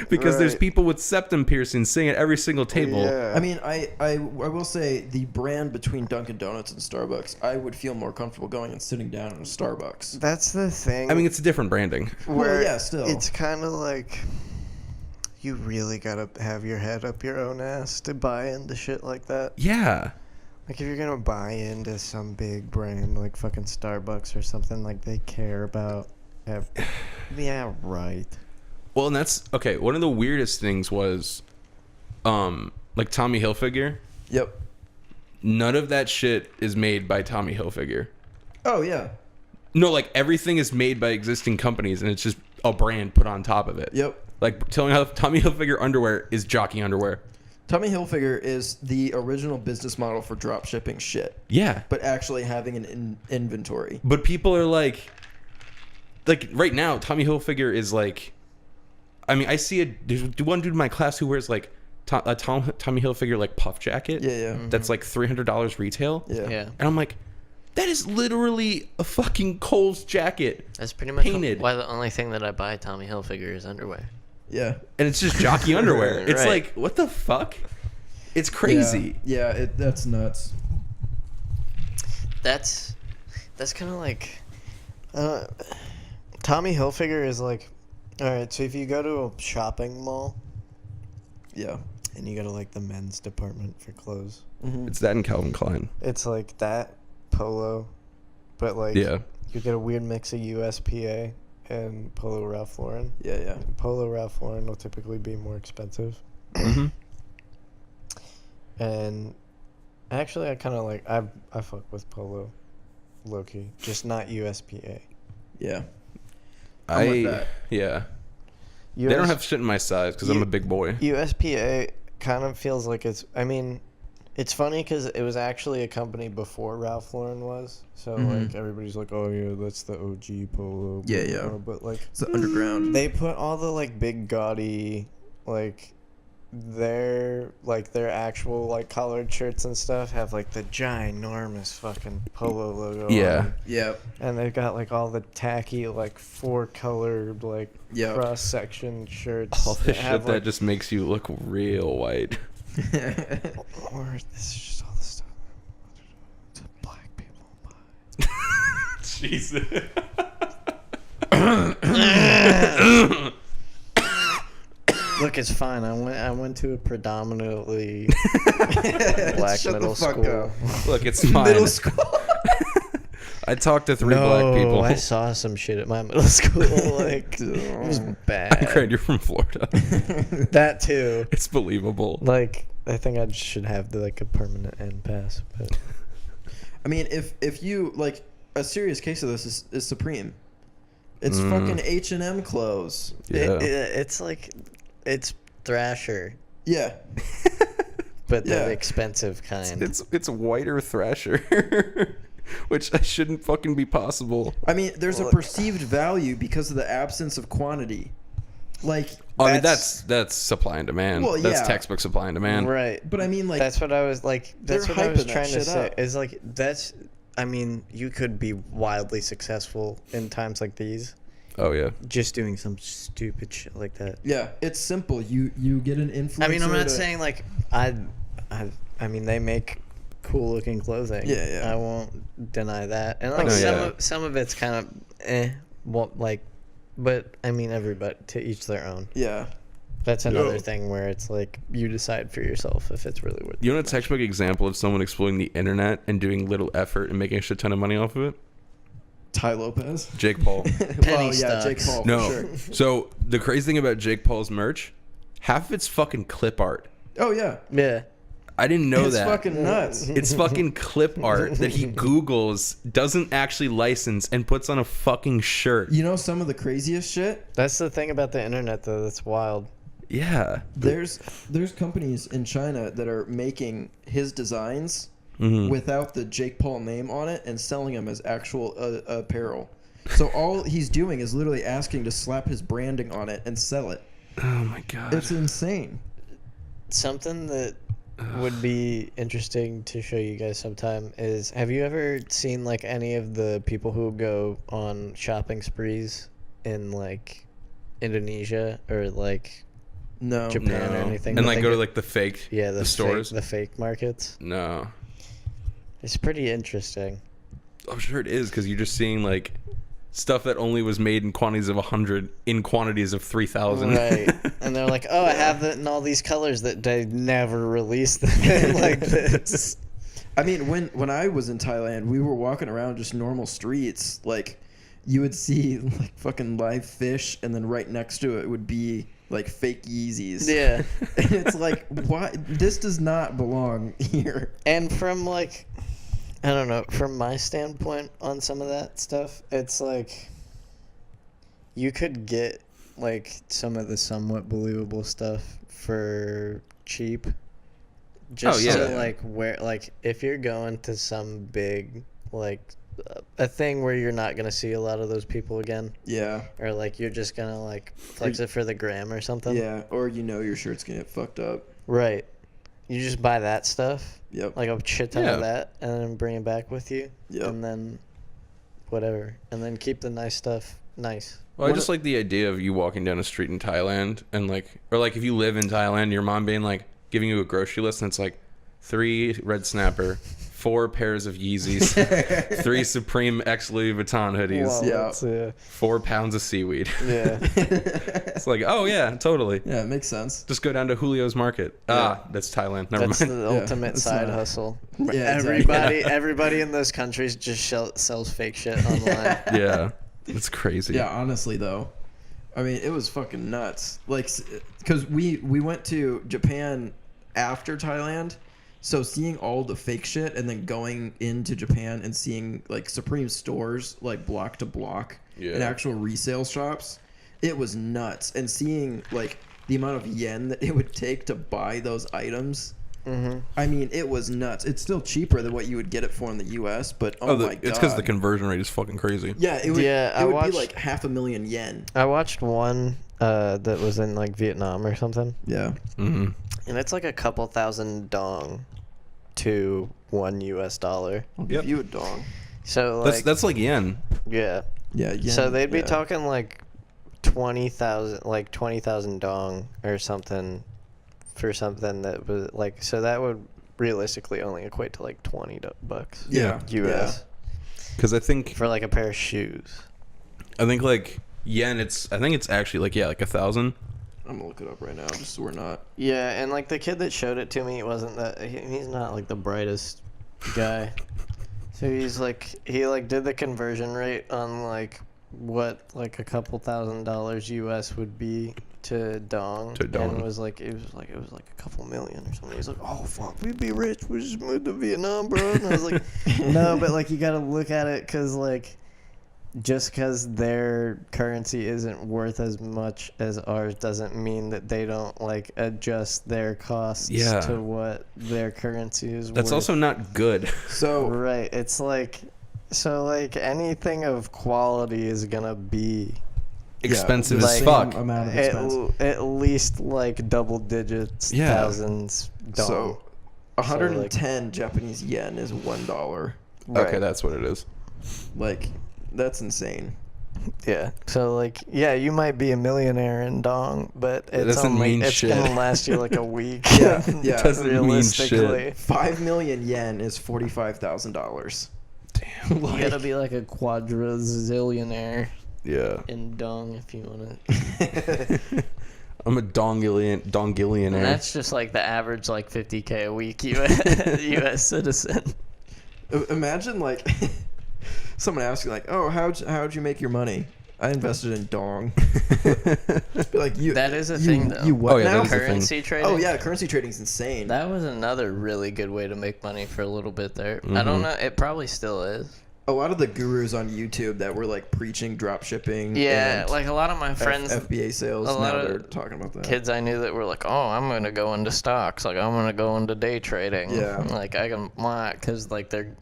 Because there's Right. people with septum piercings sitting at every single table. Yeah. I mean, I will say the brand between Dunkin' Donuts and Starbucks, I would feel more comfortable going and sitting down in a Starbucks. That's the thing. I mean, it's a different branding. where yeah, still. it's kind of like you really gotta have your head up your own ass to buy into shit like that. Yeah. Like if you're gonna buy into some big brand like fucking Starbucks or something, like they care about. Yeah, right. Well, and that's okay. One of the weirdest things was, like Tommy Hilfiger. Yep. None of that shit is made by Tommy Hilfiger. Oh yeah. No, like everything is made by existing companies, and it's just a brand put on top of it. Yep. Like telling how Tommy Hilfiger underwear is jockey underwear. Tommy Hilfiger is the original business model for drop shipping shit, Yeah, but actually having an inventory. but people are like right now, Tommy Hilfiger is like. I mean, I see there's one dude in my class who wears like a Tommy Hilfiger like puff jacket. Yeah, yeah. That's like $300 retail. Yeah. Yeah. And I'm like, that is literally a fucking Kohl's jacket. That's pretty much Painted. why the only thing that I buy Tommy Hilfiger is underwear. Yeah. And it's just jockey underwear. It's Right. like, what the fuck? It's crazy. Yeah, that's nuts. That's kind of like Tommy Hilfiger is like, all right. So if you go to a shopping mall Yeah. and you go to like the men's department for clothes, It's that and Calvin Klein. it's like that Polo, but like Yeah. you get a weird mix of USPA and Polo Ralph Lauren. Yeah, yeah. Polo Ralph Lauren will typically be more expensive. Mhm. And actually, I kind of like I fuck with Polo, low key, just not USPA. Yeah. I'm with that. Yeah. US, They don't have shit in my size because I'm a big boy. USPA kind of feels like it's. I mean, it's funny because it was actually a company before Ralph Lauren was. So like everybody's like, oh yeah, that's the OG Polo. Yeah, blah, yeah. blah, But like It's the underground. they put all the like big gaudy like their actual like collared shirts and stuff have like the ginormous fucking Polo logo Yeah. on. Yeah. And they've got like all the tacky like 4-colored like Yep. cross section shirts All that this have, shit that like, just makes you look real white. or this is just all the stuff that black people buy. Jesus. Look, it's fine. I went to a predominantly black Shut the middle fuck school. up. Look, it's fine. Middle school. I talked to 3 black people. I saw some shit at my middle school. Like, it was bad. Craig, you're from Florida. That too. It's believable. Like, I think I should have like a permanent end pass. But I mean, if you like a serious case of this is Supreme. It's fucking H&M clothes. Yeah. it's like, it's Thrasher, Yeah. but Yeah. the expensive kind. It's whiter Thrasher, which shouldn't fucking be possible. I mean, there's a perceived value because of the absence of quantity. Like, I mean, that's supply and demand. Well, That's yeah. textbook supply and demand. Right. but I mean, like, That's what I was like. That's they're what I was hyping that trying to shit say. up. Is like that's. I mean, you could be wildly successful in times like these, Oh yeah. just doing some stupid shit like that. yeah, it's simple. You get an influencer. I mean, I'm not to- saying like I mean, they make cool looking clothing. Yeah, yeah. I won't deny that. And like Oh, yeah. some of it's kind of well, like, but I mean, everybody to each their own. Yeah. That's another Yeah. thing where it's like you decide for yourself if it's really worth. You know a it. textbook example of someone exploiting the internet and doing little effort and making a shit ton of money off of it? Ty Lopez. Jake Paul. Well, yeah, Jake stocks. Paul. No. For sure. So the crazy thing about Jake Paul's merch, half of it's fucking clip art. Oh yeah. Yeah. I didn't know It's that. fucking nuts. It's fucking clip art that he Googles, doesn't actually license, and puts on a fucking shirt. You know some of the craziest shit? That's the thing about the internet, though. That's wild. Yeah. There's companies in China that are making his designs Mhm. without the Jake Paul name on it and selling them as actual apparel. So all he's doing is literally asking to slap his branding on it and sell it. Oh my god. It's insane. Something that would be interesting to show you guys sometime is, have you ever seen like any of the people who go on shopping sprees in like Indonesia or like No. Japan or anything? And that like they go to get- like the fake yeah, the stores. the fake markets. No. It's pretty interesting. I'm sure it is because you're just seeing like stuff that only was made in quantities of 100 in quantities of 3,000. Right. And they're like, oh, I have it in all these colors that they never released them in like this. I mean, when I was in Thailand, we were walking around just normal streets. Like, you would see like fucking live fish, and then right next to it would be like fake Yeezys. Yeah. And it's like, why? This does not belong here. And from like, I don't know, from my standpoint on some of that stuff, it's like you could get like some of the somewhat believable stuff for cheap. Just yeah. to like where, like if you're going to some big like a thing where you're not gonna see a lot of those people again, Yeah. or like you're just gonna like flex it for the gram or something. Yeah. Or your shirt's gonna get fucked up. Right. You just buy that stuff. Yep. Like a shit ton Yeah. of that, and then bring it back with you, Yep. and then whatever, and then keep the nice stuff nice. Well, I just like the idea of you walking down a street in Thailand and like, or like if you live in Thailand, your mom being like giving you a grocery list and it's like 3 Red Snapper, 4 pairs of Yeezys, 3 Supreme X Louis Vuitton hoodies, Yeah. Yeah. 4 pounds of seaweed. Yeah. It's like, oh yeah, totally. Yeah, it makes sense. Just go down to Julio's Market. Ah, that's Thailand. Never That's mind. the Yeah, ultimate that's side not- hustle. Yeah, Everybody in those countries just sells fake shit online. Yeah, it's crazy. Yeah, honestly though, I mean, it was fucking nuts. Like, because we went to Japan after Thailand, so seeing all the fake shit and then going into Japan and seeing like Supreme stores like block to block Yeah. and actual resale shops, it was nuts. And seeing like the amount of yen that it would take to buy those items. Mm-hmm. I mean, it was nuts. It's still cheaper than what you would get it for in the U.S., but oh, my god, it's because the conversion rate is fucking crazy. yeah, it would. Yeah, it I would watched- be like 500,000 yen. I watched one that was in like Vietnam or something, Yeah. Mm-hmm. and it's like a couple thousand dong to $1 US. I'll give Yep. you a dong. So like, That's like yen. yeah. Yeah. Yen, So they'd be yeah. talking like 20,000 dong or something for something that was like, so that would realistically only equate to like $20 Yeah. US Because I think for like a pair of shoes. like yen. I think it's actually like 1,000. I'm gonna look it up right now, just so we're not. Yeah, and like the kid that showed it to me wasn't that he's not like the brightest guy. So he did the conversion rate on like what like a couple $1,000s US would be to dong. To dong. And it was like a couple million or something. He's like, "Oh fuck, we'd be rich. We just moved to Vietnam, bro." And I was like, "No, but like you got to look at it cuz like just because their currency isn't worth as much as ours doesn't mean that they don't like adjust their costs Yeah. to what their currency is That's worth. also not good. So Right. It's like so like anything of quality is gonna be Expensive the as same fuck. amount of expense. at least like double digits, Yeah. thousands. Dong. So 110 Japanese yen is $1. Okay, Right. that's what it is. Like, that's insane. Yeah. So like, yeah, you might be a millionaire in dong, but It it's doesn't only mean it's shit. gonna last you like a week. Yeah, yeah. Doesn't mean shit. realistically. 5 million yen is $45,000. Damn. You gotta be like a quadrazillionaire Yeah. in dong if you wanna. I'm a dongillionaire. And that's just like the average like 50K a week U.S. citizen. Imagine like someone asking like, "Oh, how'd you make your money?" I invested in dong. Be like you. That is a you- thing, though. You what Oh, yeah, now? that is a thing. Currency trading. Oh yeah, currency trading's insane. That was another really good way to make money for a little bit there. I Mhm. don't know. It probably still is. A lot of the gurus on YouTube that were like preaching drop shipping. Yeah, and like a lot of my friends, FBA sales. a Now lot of they're talking about that. kids I knew that were like, "Oh, I'm gonna go into stocks. Like, I'm gonna go into day trading." Yeah. Like I can, why? Because like they're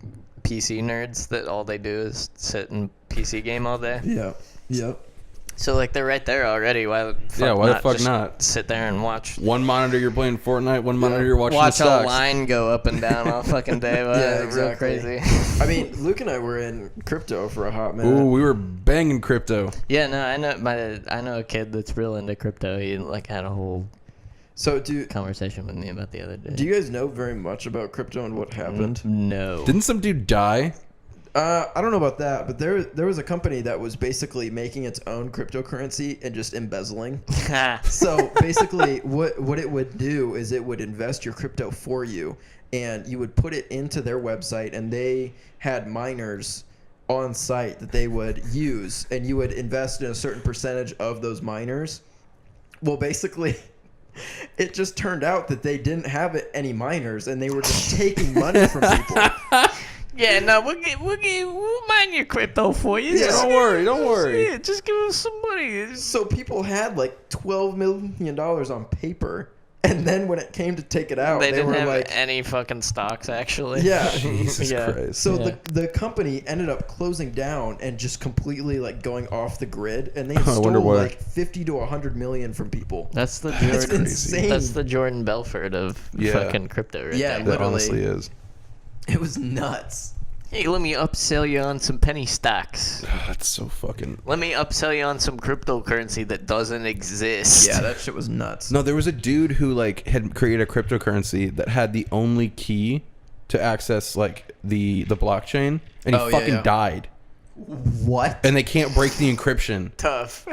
PC nerds that all they do is sit and PC game all day. Yeah. Yep. So like they're right there already. Why the fuck Yeah, why the not fuck just not? sit there and watch One monitor you're playing Fortnite, one monitor you're watching watch the a stocks. line go up and down all fucking day? Wow, Yeah, real exactly. crazy. I mean, Luke and I were in crypto for a hot minute. Ooh, we were banging crypto. Yeah, no, I know a kid that's real into crypto. He like had a whole So do conversation with me about the other day. you guys know very much about crypto and what happened? No. Didn't some dude die? I don't know about that, but there was a company that was basically making its own cryptocurrency and just embezzling. So basically, what it would do is it would invest your crypto for you, and you would put it into their website, and they had miners on site that they would use, and you would invest in a certain percentage of those miners. Well, basically, it just turned out that they didn't have any miners, and they were just taking money from people. Yeah, no, we'll mine your crypto for you. Yeah. Don't worry, don't worry. Yeah, just give us some money. So people had like $12 million on paper, and then when it came to take it out, They they didn't were have like, any fucking stocks, actually. yeah. Jesus Yeah. Christ. So Yeah. the company ended up closing down and just completely like going off the grid, and they I stole wonder why. like 50 to 100 million from people. That's the It's Jordan. insane. That's the Jordan Belfort of Yeah. fucking crypto, right Yeah, there. That literally. honestly is. It was nuts. Hey, let me upsell you on some penny stocks. That's so fucking. Let me upsell you on some cryptocurrency that doesn't exist. Yeah, that shit was nuts. No, there was a dude who like had created a cryptocurrency that had the only key to access like the blockchain, and he Oh, yeah, fucking yeah. died. What? And they can't break the encryption. Tough.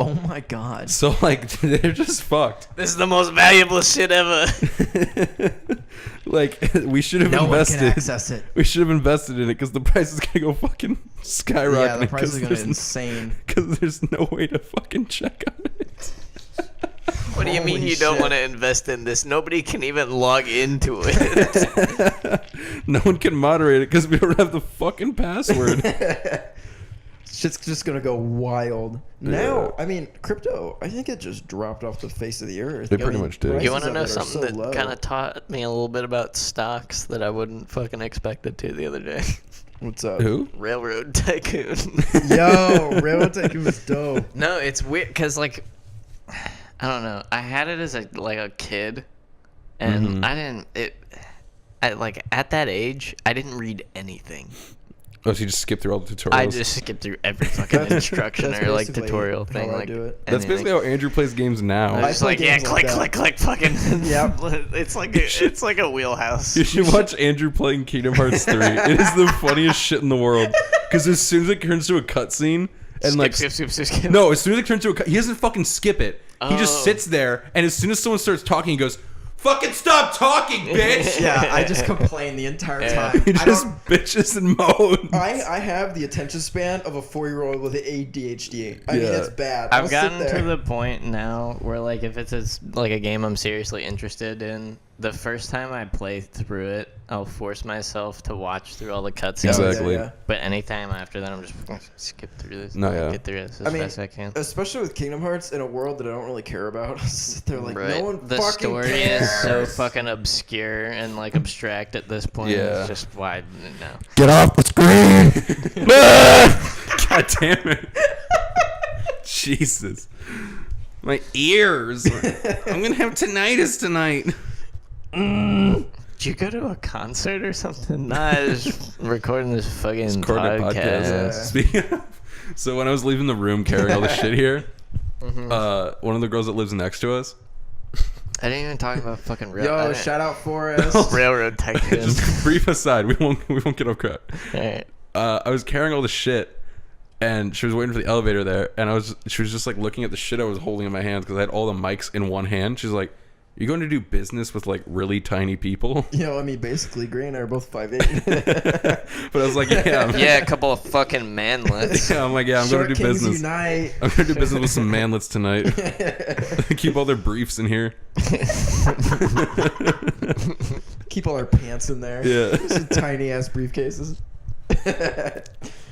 Oh my god. So like they're just fucked. This is the most valuable shit ever. Like we should have No one invested. can access it. We should have invested in it because the price is gonna go fucking skyrocketing. Yeah, the price is gonna be insane. Because there's no way to fucking check on it. What do you mean Holy you don't shit. want to invest in this? Nobody can even log into it. No one can moderate it because we don't have the fucking password. Shit's just gonna go wild. Yeah. Now, I mean, crypto, I think it just dropped off the face of the earth. It I pretty mean, much did. prices You want to of know it are something so that low. kind of taught me a little bit about stocks that I wouldn't fucking expect it to the other day? What's up? Who? Railroad Tycoon. Yo, Railroad Tycoon was dope. No, it's weird because like I don't know. I had it as a kid, and Mhm. I like at that age I didn't read anything. Oh, so you just skip through all the tutorials? I just skipped through every fucking instruction That's or like basically tutorial how thing. I Like do it. That's anything. basically how Andrew plays games I now. was just play like, yeah, games like click, that. click, click, fucking. Yep. It's like a wheelhouse. You should watch Andrew playing Kingdom Hearts 3. It is the funniest shit in the world. Because as soon as it turns to a cutscene, and like skip. no, as soon as it turns to a he doesn't fucking skip it. He just Oh. sits there, and as soon as someone starts talking, he goes, "Fucking stop talking, bitch!" Yeah, I just complain the entire Yeah. time. He I just don't. bitches and moans. I have the attention span of a 4-year-old with Yeah. ADHD. I mean, it's bad. I've I'll gotten sit there. to the point now where, like, if it's like a game I'm seriously interested in, the first time I play through it, I'll force myself to watch through all the cutscenes. Exactly. Yeah. But anytime after that, I'm just gonna skip through this. No, yeah. Get through this as I mean, fast as I can. especially with Kingdom Hearts in a world that I don't really care about. They're like, Right. no one The fucking story cares. is so fucking obscure and like abstract at this point. Yeah. It's just why no. Get off the screen! God damn it! Jesus, my ears! I'm gonna have tinnitus tonight. Did you go to a concert or something? Nah, I was recording this fucking Recording a podcast. podcast. Speaking of, so when I was leaving the room carrying all the shit here, one of the girls that lives next to us, I didn't even talk about fucking Yo, shout out Forrest. Railroad Tycoon. just brief aside, we won't get off crap. Alright. I was carrying all the shit, and she was waiting for the elevator there, and she was just like looking at the shit I was holding in my hands because I had all the mics in one hand. She's like, "You going to do business with like really tiny people?" I mean, basically, Gray and I are both 5'8". But I was like, "Yeah, Yeah, a couple of fucking manlets. yeah." I'm like, "Yeah, I'm going Short to do Kings business. Unite. I'm going to do business with some manlets tonight. Keep all their briefs in here." Keep all our pants in there. Yeah. Just tiny ass briefcases.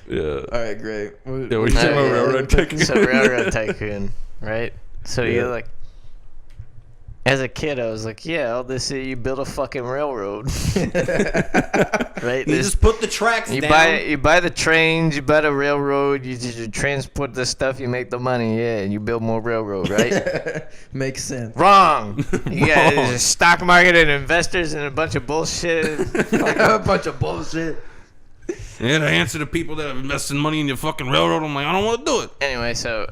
Yeah. All right, great. Yeah, what are you No, talking about, yeah, Railroad Tycoon? So Railroad Tycoon, right? So Yeah. you like, as a kid, I was like, yeah, all this you build a fucking railroad, right? You just put the tracks You down. you buy the trains, you buy the railroad, you transport the stuff, you make the money, yeah, and you build more railroad, right? Makes sense. Wrong. You got Wrong. a stock market and investors and a bunch of bullshit. A bunch of bullshit. Yeah, to answer to people that have invested money in your fucking railroad. I'm like, I don't want to do it. Anyway, so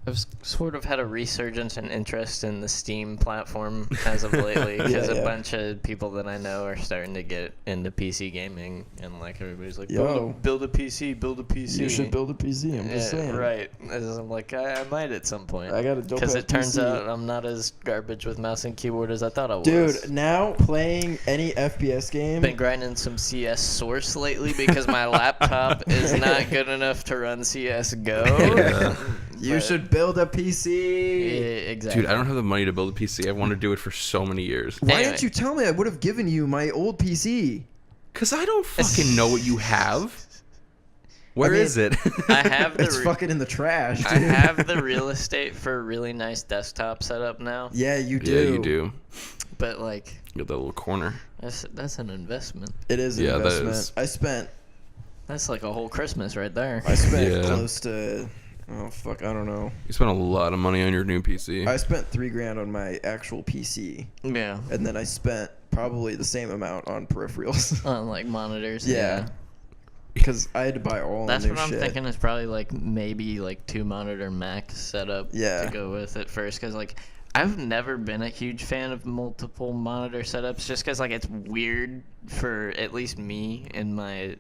I've sort of had a resurgence in interest in the Steam platform as of lately because Yeah. a bunch of people that I know are starting to get into PC gaming, and like everybody's like, Yo. build a PC, build a PC. You should build a PC. I'm just saying. Right. As I'm like, I might at some point. I got a dope Because ass it turns PC. out I'm not as garbage with mouse and keyboard as I thought I was. Dude, now playing any FPS game. Been grinding some CS Source lately because my laptop is not good enough to run CS:GO. You But- should build a PC. Yeah, exactly. Dude, I don't have the money to build a PC. I've wanted to do it for so many years. Why Anyway. didn't you tell me? I would have given you my old PC. Because I don't fucking know what you have. Where mean, is it? I have the It's fucking in the trash. Dude. I have the real estate for a really nice desktop setup now, Yeah, you do. Yeah, you do. but like You got that little corner. that's an investment. It is an Yeah, that investment. is. That's like a whole Christmas right there. I spent Yeah. close to. Oh fuck! I don't know. You spent a lot of money on your new PC. I spent $3,000 on my actual PC, Yeah. and then I spent probably the same amount on peripherals. On like monitors. Yeah. Because I had to buy all That's new what I'm shit. thinking is probably like maybe like 2 monitor Mac setup Yeah. to go with it first, because like I've never been a huge fan of multiple monitor setups just because like it's weird for at least me in my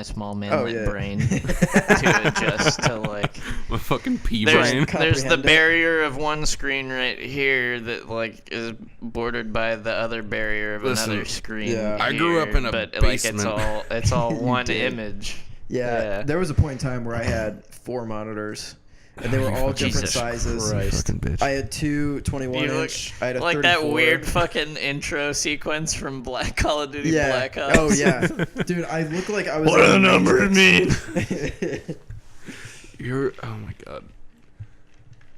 small manlet yeah. brain to adjust to like My fucking pea there's brain. there's the Comprehend it. barrier of one screen right here that like is bordered by the other barrier of Listen, another screen. Yeah. I grew up here, in a but basement. like it's all You one did. image. Yeah, there was a point in time where I had 4 monitors, and they were all different Jesus sizes. Christ. Fucking bitch. I had two 21 You look inch. I had a like 34. that weird fucking intro sequence from Call of Duty Yeah. Black Ops. Oh yeah, dude. I look like I was. What do the in numbers Matrix. mean? You're. Oh my god.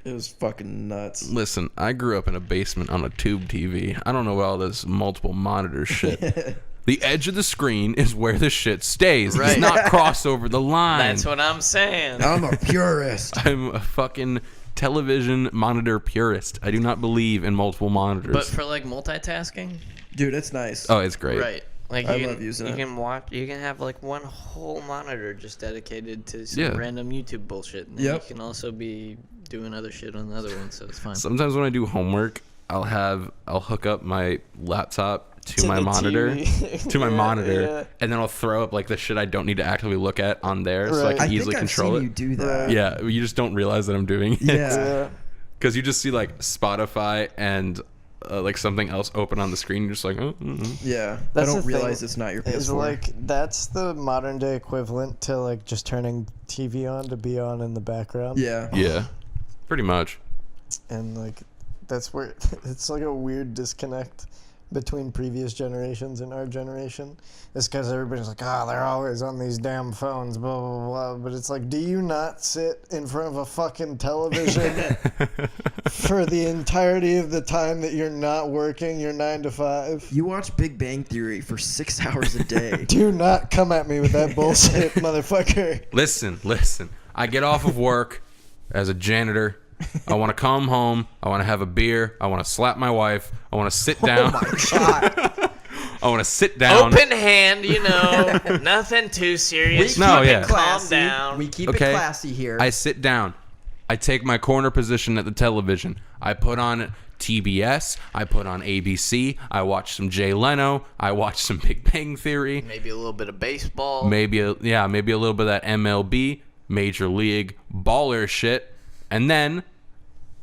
It was fucking nuts. Listen, I grew up in a basement on a tube TV. I don't know all this multiple monitor shit. The edge of the screen is where the shit stays. Right. It's not cross over the line. That's what I'm saying. I'm a purist. I'm a fucking television monitor purist. I do not believe in multiple monitors. But for like multitasking, Dude, it's nice. oh, it's great. right? Like I you love can, using you it. can watch. You can have like one whole monitor just dedicated to some Yeah. random YouTube bullshit. And then Yep. You can also be doing other shit on the other one, so it's fine. Sometimes when I do homework, I'll hook up my laptop to my the monitor. TV. To my Yeah, monitor, yeah. and then I'll throw up like the shit I don't need to actively look at on there, so I Right. can I easily think I've control seen it. you do that. Right. Yeah, you just don't realize that I'm doing it. Yeah. Because you just see like Spotify and like something else open on the screen. You're just like, oh, Yeah. That's I the don't realize thing, it's not your It's PS4. like that's the modern day equivalent to like just turning TV on to be on in the background. yeah. yeah, pretty much. And like that's where it's like a weird disconnect between previous generations and our generation. It's because everybody's like, they're always on these damn phones, blah blah blah. But it's like, do you not sit in front of a fucking television for the entirety of the time that you're not working your 9 to 5? You watch Big Bang Theory for 6 hours a day. Do not come at me with that bullshit, motherfucker. Listen. I get off of work as a janitor. I want to come home. I want to have a beer. I want to slap my wife. I want to sit down. Oh my god. I want to sit down. Open hand, nothing too serious. No, Keep yeah. it calm down. We keep Okay. it classy here. I sit down. I take my corner position at the television. I put on TBS. I put on ABC. I watch some Jay Leno. I watch some Big Bang Theory. Maybe a little bit of baseball. Maybe a little bit of that MLB, Major League baller shit. And then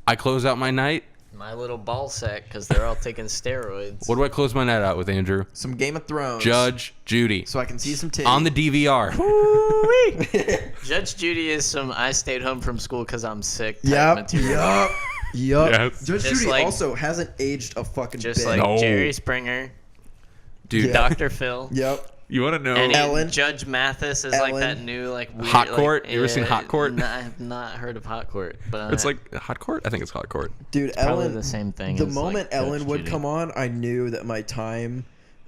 I close out my night. My little ball sack, because they're all taking steroids. What do I close my night out with, Andrew? Some Game of Thrones. Judge Judy. So I can see some titties. On the DVR. Judge Judy is some I stayed home from school because I'm sick type Yep. material. Yup. Yes. Judge Just Judy like- also hasn't aged a fucking Just bit. like No. Jerry Springer, Dude, Yeah. Dr. Phil. Yep. you want to know? And Ellen. Judge Mathis is like Ellen. that new like weird, Hot like, Court? You ever seen Hot Court? No, I have not heard of Hot Court, but It's like Hot Court? I think it's Hot Court. Dude, probably Ellen. the same thing. The as, moment like, Ellen Judge would Judy. come on, I knew that my time,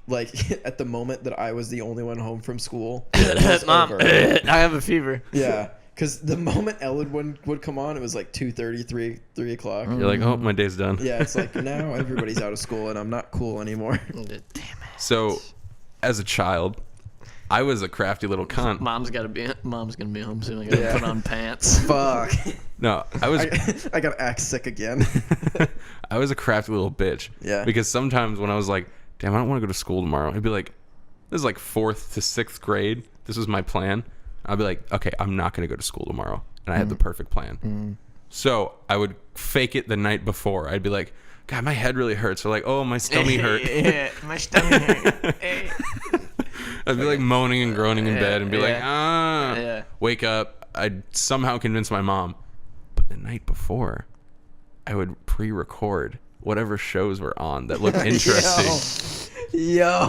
like at the moment that I was the only one home from school, was Mom, over. I have a fever. Yeah, because the moment Ellen would come on, it was like 2:30, 3 o'clock. You're like, oh, my day's done. Yeah, it's like now everybody's out of school and I'm not cool anymore. Damn it. So, as a child, I was a crafty little cunt. Mom's gonna be home soon. I gotta Yeah. put on pants. Fuck. No, I was I got to act sick again. I was a crafty little bitch. Yeah. Because sometimes when I was like, damn, I don't want to go to school tomorrow, I'd be like, this is like 4th to 6th grade. This was my plan. I'd be like, okay, I'm not going to go to school tomorrow. And I had the perfect plan. So I would fake it the night before. I'd be like, God, my head really hurts. Or like, oh, my stomach hurt. Yeah, my stomach hurt. Hey. I'd be like moaning and groaning in bed and be like, ah. Yeah. Wake up. I'd somehow convince my mom. But the night before, I would pre-record whatever shows were on that looked interesting. Yo.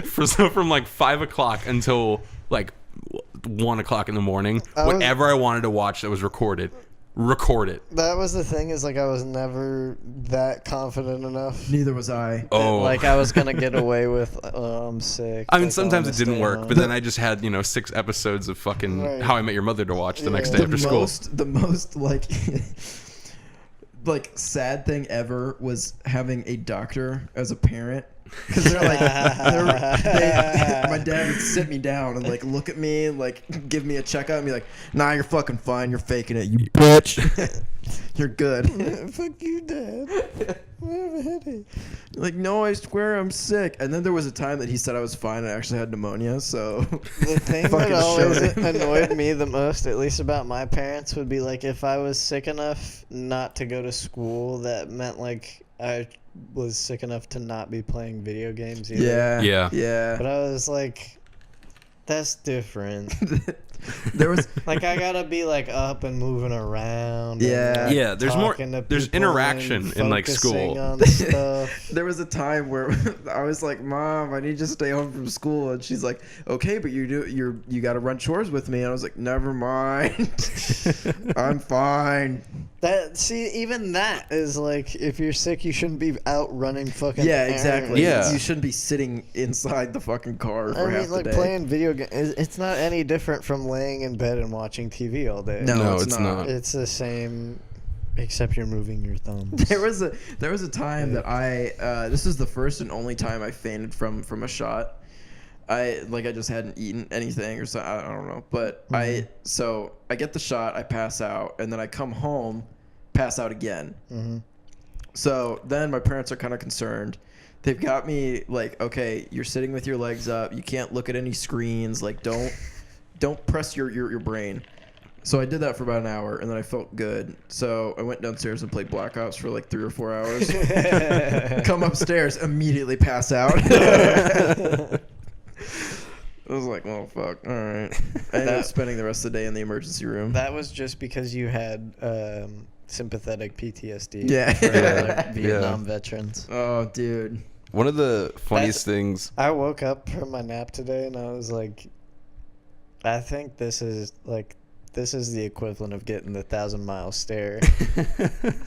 From like 5 o'clock until like 1 o'clock in the morning. Whatever I wanted to watch that was recorded. Record it. That was the thing, is like I was never that confident enough. Neither was I. Oh. Like I was gonna get away with, I'm sick. I mean, like, sometimes I'm it didn't stay work, home. but then I just had, 6 episodes of fucking Right. How I Met Your Mother to watch the next Yeah. day after school. The most like like sad thing ever was having a doctor as a parent, because they're like my dad would sit me down and like look at me and like give me a checkup and be like, nah, you're fucking fine, you're faking it, you bitch. You're good. Fuck you, Dad. I have a headache. Like, no, I swear I'm sick. And then there was a time that he said I was fine. I actually had pneumonia, so The thing that Fucking always showed it. annoyed me the most, at least about my parents, would be like if I was sick enough not to go to school, that meant like I was sick enough to not be playing video games either. yeah, Yeah. But I was like, that's different. There was Like I gotta be like up and moving around. Yeah. and, like, Yeah, there's more- talking to there's people interaction and in, like, focusing school. on stuff. there was a time where I was like, Mom, I need you to stay home from school, and she's like, okay, but you got to run chores with me. And I was like, never mind. I'm fine. Even that is like, if you're sick, you shouldn't be out running fucking. Yeah, exactly. Yeah. You shouldn't be sitting inside the fucking car for I half mean, like the day. playing video games, it's not any different from laying in bed and watching TV all day. No, No, it's it's not. not. It's the same, except you're moving your thumbs. There was a time that I this is the first and only time I fainted from a shot. I just hadn't eaten anything or something. I don't know, but I get the shot, I pass out, and then I come home, pass out again. Mm-hmm. So then my parents are kind of concerned. They've got me like, okay, you're sitting with your legs up. You can't look at any screens. Like, don't press your brain. So I did that for about an hour, and then I felt good. So I went downstairs and played Black Ops for like 3 or 4 hours. Come upstairs, immediately pass out. I was like, well, fuck. All right. I ended up spending the rest of the day in the emergency room. That was just because you had sympathetic PTSD. Yeah. For Yeah. Vietnam veterans. Oh, dude. One of the funniest things. I woke up from my nap today and I was like, I think this is the equivalent of getting the 1,000-mile stare.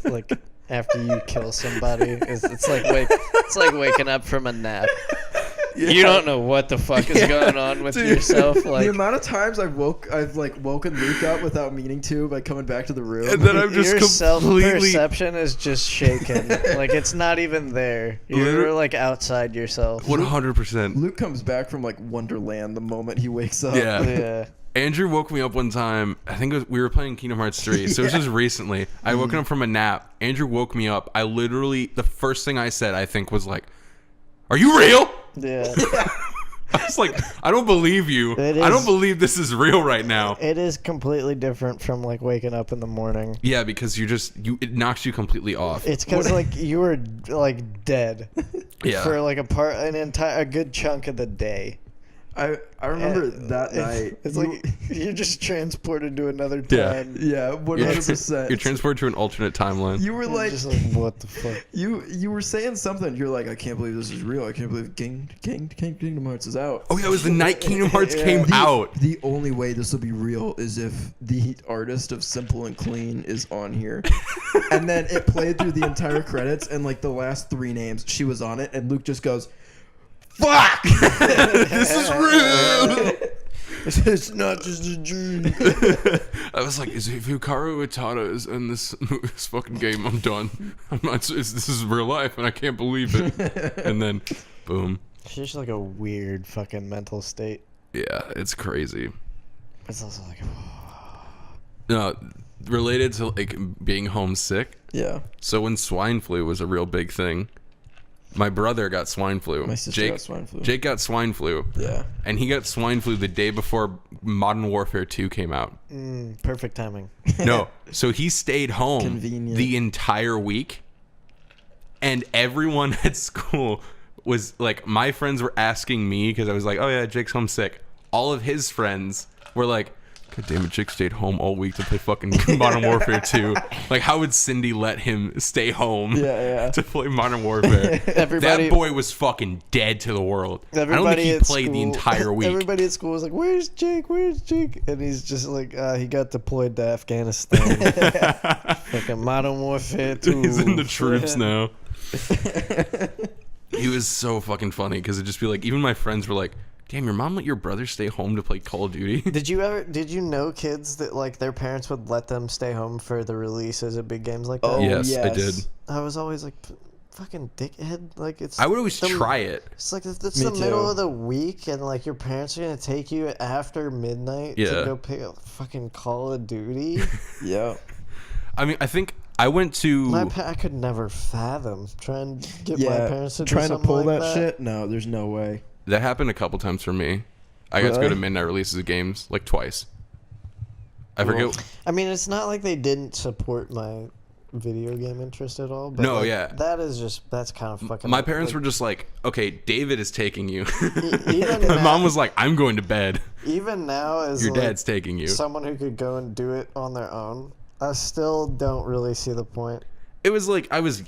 Like after you kill somebody, it's like waking up from a nap. You don't know what the fuck is going on with yourself. Like the amount of times I've woken Luke up without meaning to by coming back to the room. And then I'm just your completely. self-perception is just shaken. Like it's not even there. You're like outside yourself. 100%. Luke comes back from like Wonderland the moment he wakes up. Yeah. Yeah. Andrew woke me up one time. I think we were playing Kingdom Hearts 3. So it was just recently. I woken up from a nap. Andrew woke me up. I literally, the first thing I said, I think, was like, "Are you real?" Yeah. I was like, I don't believe you. It I don't is- believe this is real right now. It is completely different from like waking up in the morning. Yeah, because it knocks you completely off. It's because like you were like dead Yeah. for like a good chunk of the day. I remember And that night. It's you- like you're just transported to another Yeah. time. yeah, 100%. You're transported to an alternate timeline. You were You're like, just like, what the fuck? you were saying something. You're like, I can't believe this is real. I can't believe Kingdom Hearts is out. Oh yeah, it was the night Kingdom Hearts Yeah. came out. The only way this will be real is if the artist of Simple and Clean is on here. And then it played through the entire credits, and like the last 3 names, she was on it, and Luke just goes, "Fuck! This is real. It's not just a dream. I was like, if Hikaru Utada is in this fucking game, I'm done. I'm not. This is real life, and I can't believe it. And then, boom. It's just like a weird fucking mental state. Yeah, it's crazy. It's also like, No, related to like being homesick. Yeah. So when swine flu was a real big thing, my brother got swine flu. My sister got swine flu. Jake got swine flu. Yeah. And he got swine flu the day before Modern Warfare 2 came out. perfect timing. No. So he stayed home Convenient. the entire week. And everyone at school was like, my friends were asking me because I was like, oh yeah, Jake's homesick. All of his friends were like, God damn it, Jake stayed home all week to play fucking Modern Warfare 2. Like, how would Cindy let him stay home Yeah. to play Modern Warfare? Everybody- That boy was fucking dead to the world. I don't think Everybody he at played the school- entire week. Everybody at school was like, "Where's Jake? Where's Jake?" And he's just like, "He got deployed to Afghanistan." Fucking Modern Warfare 2. He's in the troops now. He was so fucking funny because it'd just be like, even my friends were like, damn, your mom let your brother stay home to play Call of Duty? Did you know kids that like their parents would let them stay home for the releases of big games like that? Oh, Yes, I did. I was always like, fucking dickhead. Like it's. I would always the- try it. It's like it's Me the middle too. of the week, and like your parents are gonna take you after midnight Yeah. to go pick up fucking Call of Duty. Yeah. I mean, I think I went to... I could never fathom trying to get my Yeah. parents to do Trying to something pull like that shit? No, there's no way. That happened a couple times for me. I got to go Really? to midnight releases of games, like twice. I forget... I mean, it's not like they didn't support my video game interest at all. But No, like, yeah. that's kind of fucking. My parents like, were just like, okay, David is taking you. even My now- mom was like, I'm going to bed. even now as Your like, dad's taking you. someone who could go and do it on their own. I still don't really see the point. It was like, as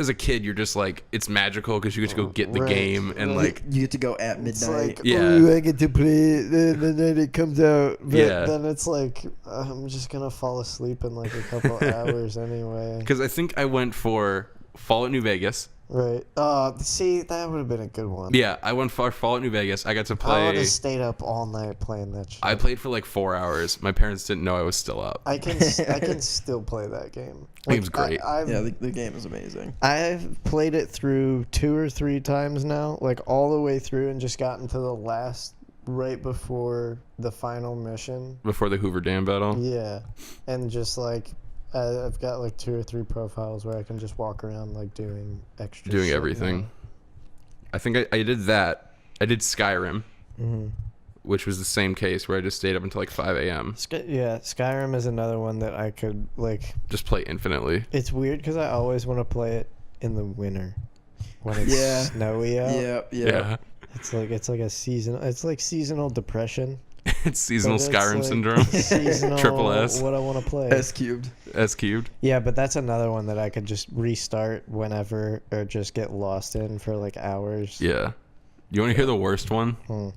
a kid, you're just like, it's magical because you get to go get the Right. game and Right. like, You get to go at It's midnight. like, Yeah. oh, I get to play it the night it comes out. But Yeah. then it's like, I'm just going to fall asleep in like a couple hours anyway. because I think I went for Fallout New Vegas. Right. See, that would have been a good one. Yeah, I went for Fallout New Vegas. I got to I would play. have stayed up all night playing that shit. I played for like 4 hours. My parents didn't know I was still up. I can still play that game. Game's great. I've Yeah, the game is amazing. I've played it through 2 or 3 times now, like all the way through, and just gotten to the last right before the final mission. Before the Hoover Dam battle. Yeah, and just like I've got like 2 or 3 profiles where I can just walk around like doing extra. Doing shit everything. now. I think I did that. I did Skyrim, which was the same case where I just stayed up until like 5 a.m. Yeah, Skyrim is another one that I could like. Just play infinitely. It's weird because I always want to play it in the winter when it's Yeah. snowy out. Yeah. It's like a season. It's like seasonal depression. It's seasonal but it's Skyrim like syndrome. Seasonal. Triple S. What I want to play. S cubed. S cubed. Yeah, but that's another one that I could just restart whenever or just get lost in for like hours. Yeah. You want to hear the worst one? Hmm.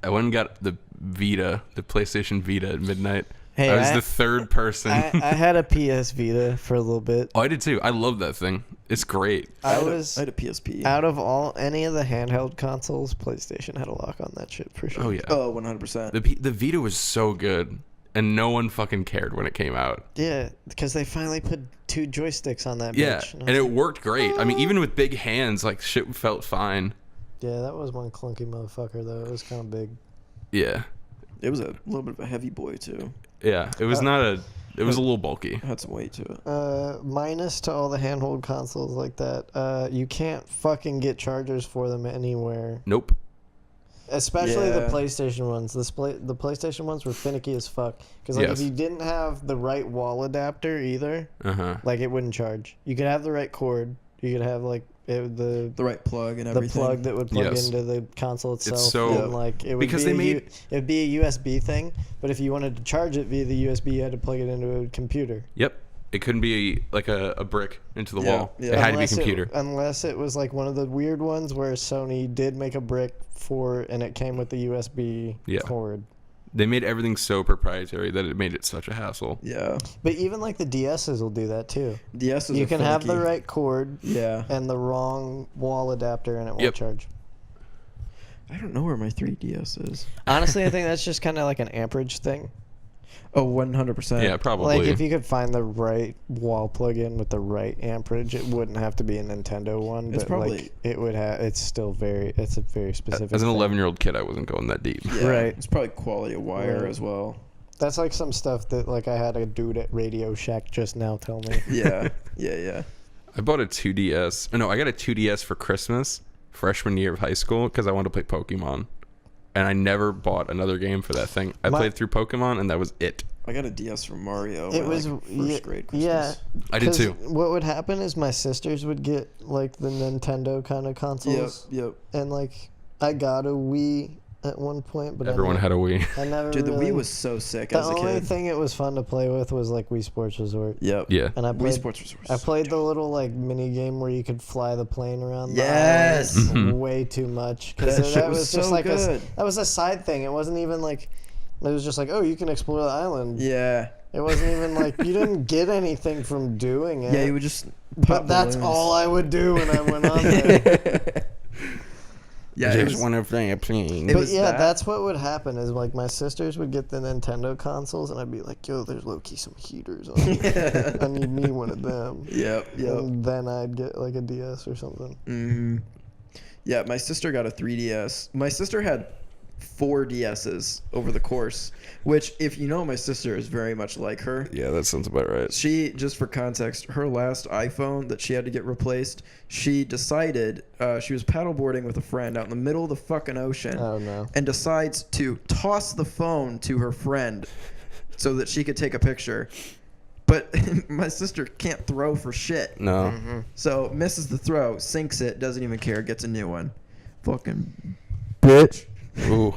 I went and got the Vita, the PlayStation Vita at midnight. Hey, I was the third person. I had a PS Vita for a little bit. Oh, I did too. I love that thing. It's great. I had was a PSP. out of any of the handheld consoles, PlayStation had a lock on that shit for sure. Oh yeah. Oh, 100%. The Vita was so good, and no one fucking cared when it came out. Yeah, because they finally put 2 joysticks on that Yeah, bitch. and it worked great. I mean, even with big hands, like shit felt fine. Yeah, that was one clunky motherfucker though. It was kind of big. Yeah, It was a little bit of a heavy boy too. yeah. It was not a. It was a little bulky. It had some weight to it. Minus to all the handheld consoles like that, you can't fucking get chargers for them anywhere. Nope. Especially the Yeah. PlayStation ones. The PlayStation ones were finicky as fuck. Because like Yes. if you didn't have the right wall adapter either, Uh huh. like it wouldn't charge. You could have the right cord. You could have like the The right plug and the everything. plug that would plug Yes. into the console itself. so- and, like it would because be they made- it would be a USB thing, but if you wanted to charge it via the USB, you had to plug it into a computer. Yep. It couldn't be like a brick into the Yeah, wall. yeah. It had to be Unless computer. unless it was like one of the weird ones where Sony did make a brick for, and it came with the USB Yeah. cord. They made everything so proprietary that it made it such a hassle. Yeah. But even like the DSs will do that too. DSs You are can have the finicky. right cord Yeah. and the wrong wall adapter, and it won't Yep. charge. I don't know where my 3DS is. Honestly, I think that's just kind of like an amperage thing. Oh, 100%. Yeah, probably. Like if you could find the right wall plug-in with the right amperage, it wouldn't have to be a Nintendo one, It's but probably- like it would have. It's still it's a very specific. As an thing. 11-year-old kid, I wasn't going that deep. Yeah. Right. It's probably quality of wire Right. as well. That's like some stuff that like I had a dude at Radio Shack just now tell me. Yeah. Yeah. I bought a 2DS. No, I got a 2DS for Christmas, freshman year of high school, because I wanted to play Pokemon. And I never bought another game for that thing. I My- played through Pokemon, and that was it. I got a DS from Mario. It my, was like, yeah, first grade Christmas. yeah. I did 'Cause too. What would happen is my sisters would get like the Nintendo kind of Yep. consoles, Yep. and like I got a Wii at one point, but Everyone had a Wii. I never. Dude, the really, Wii was so sick the as a only kid. thing it was fun to play with was like Wii Sports Resort. Yep. Yeah. And I Wii played. Sports Resort. was I so played the dope. little like mini game where you could fly the plane around. Yes! The island Mhm. way too much That because shit that was was just so like good. that was a side thing. It wasn't even like it was just like, oh, you can explore the island. Yeah. It wasn't even like you didn't get anything from doing it. Yeah, you would just. But that's all I would do when I went on there. Yeah, it was, to play a plane. It But was yeah, that. that's what would happen is like my sisters would get the Nintendo consoles and I'd be like, yo, there's low key some heaters on here. I need me one of them. Yep. And then I'd get like a DS or something. Hmm. Yeah, my sister got a 3DS. My sister had 4 DSs over the course, which, if you know my sister, is very much like her. Yeah, that sounds about right. She, just for context, her last iPhone that she had to get replaced, she decided she was paddleboarding with a friend out in the middle of the fucking ocean Oh no. and decides to toss the phone to her friend so that she could take a picture. But my sister can't throw for shit. No. So misses the throw, sinks it, doesn't even care, gets a new one. Fucking bitch. Ooh.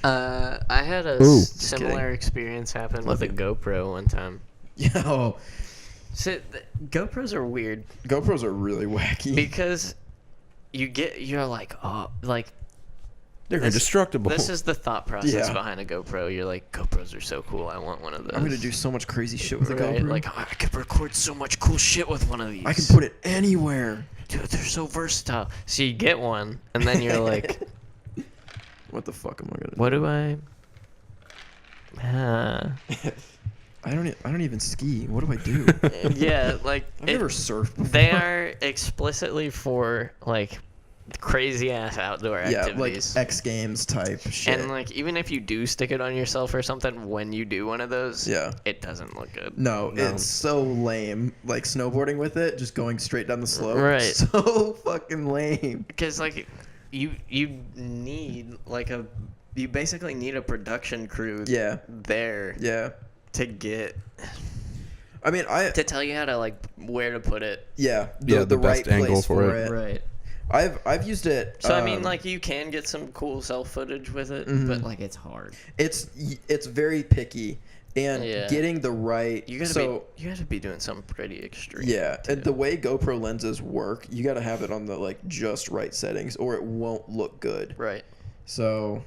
I had a Ooh. similar experience happen Love with a you. GoPro one time. Yo, So GoPros are weird GoPros are really wacky. because you're like, oh, like They're This- indestructible. this is the thought process Yeah. behind a GoPro. You're like, GoPros are so cool. I want one of those. I'm gonna do so much crazy shit with a Right? GoPro. Like, oh, I could record so much cool shit with one of these. I can put it anywhere. Dude, they're so versatile. So you get one, and then you're like, What the fuck am I gonna do? what do I? I don't even ski. What do I do? Yeah, like I've never surfed before. they are explicitly for like crazy ass outdoor yeah, like activities. X Games type shit. And like even if you do stick it on yourself or something, when you do one of those, Yeah. it doesn't look good. No, it's so lame. Like snowboarding with it, just going straight down the slope. Right. So fucking lame. Because like you need like you basically need a production crew Yeah. there Yeah. to get I mean, to tell you how to like where to put it. the the best right angle place for for it. it. Right. I've used it. So I mean, like you can get some cool self footage with it, but like it's hard. it's very picky, and Yeah. getting the right. You gotta be doing something pretty extreme. Yeah, too. and the way GoPro lenses work, you got to have it on the like just right settings, or it won't look good. Right. So,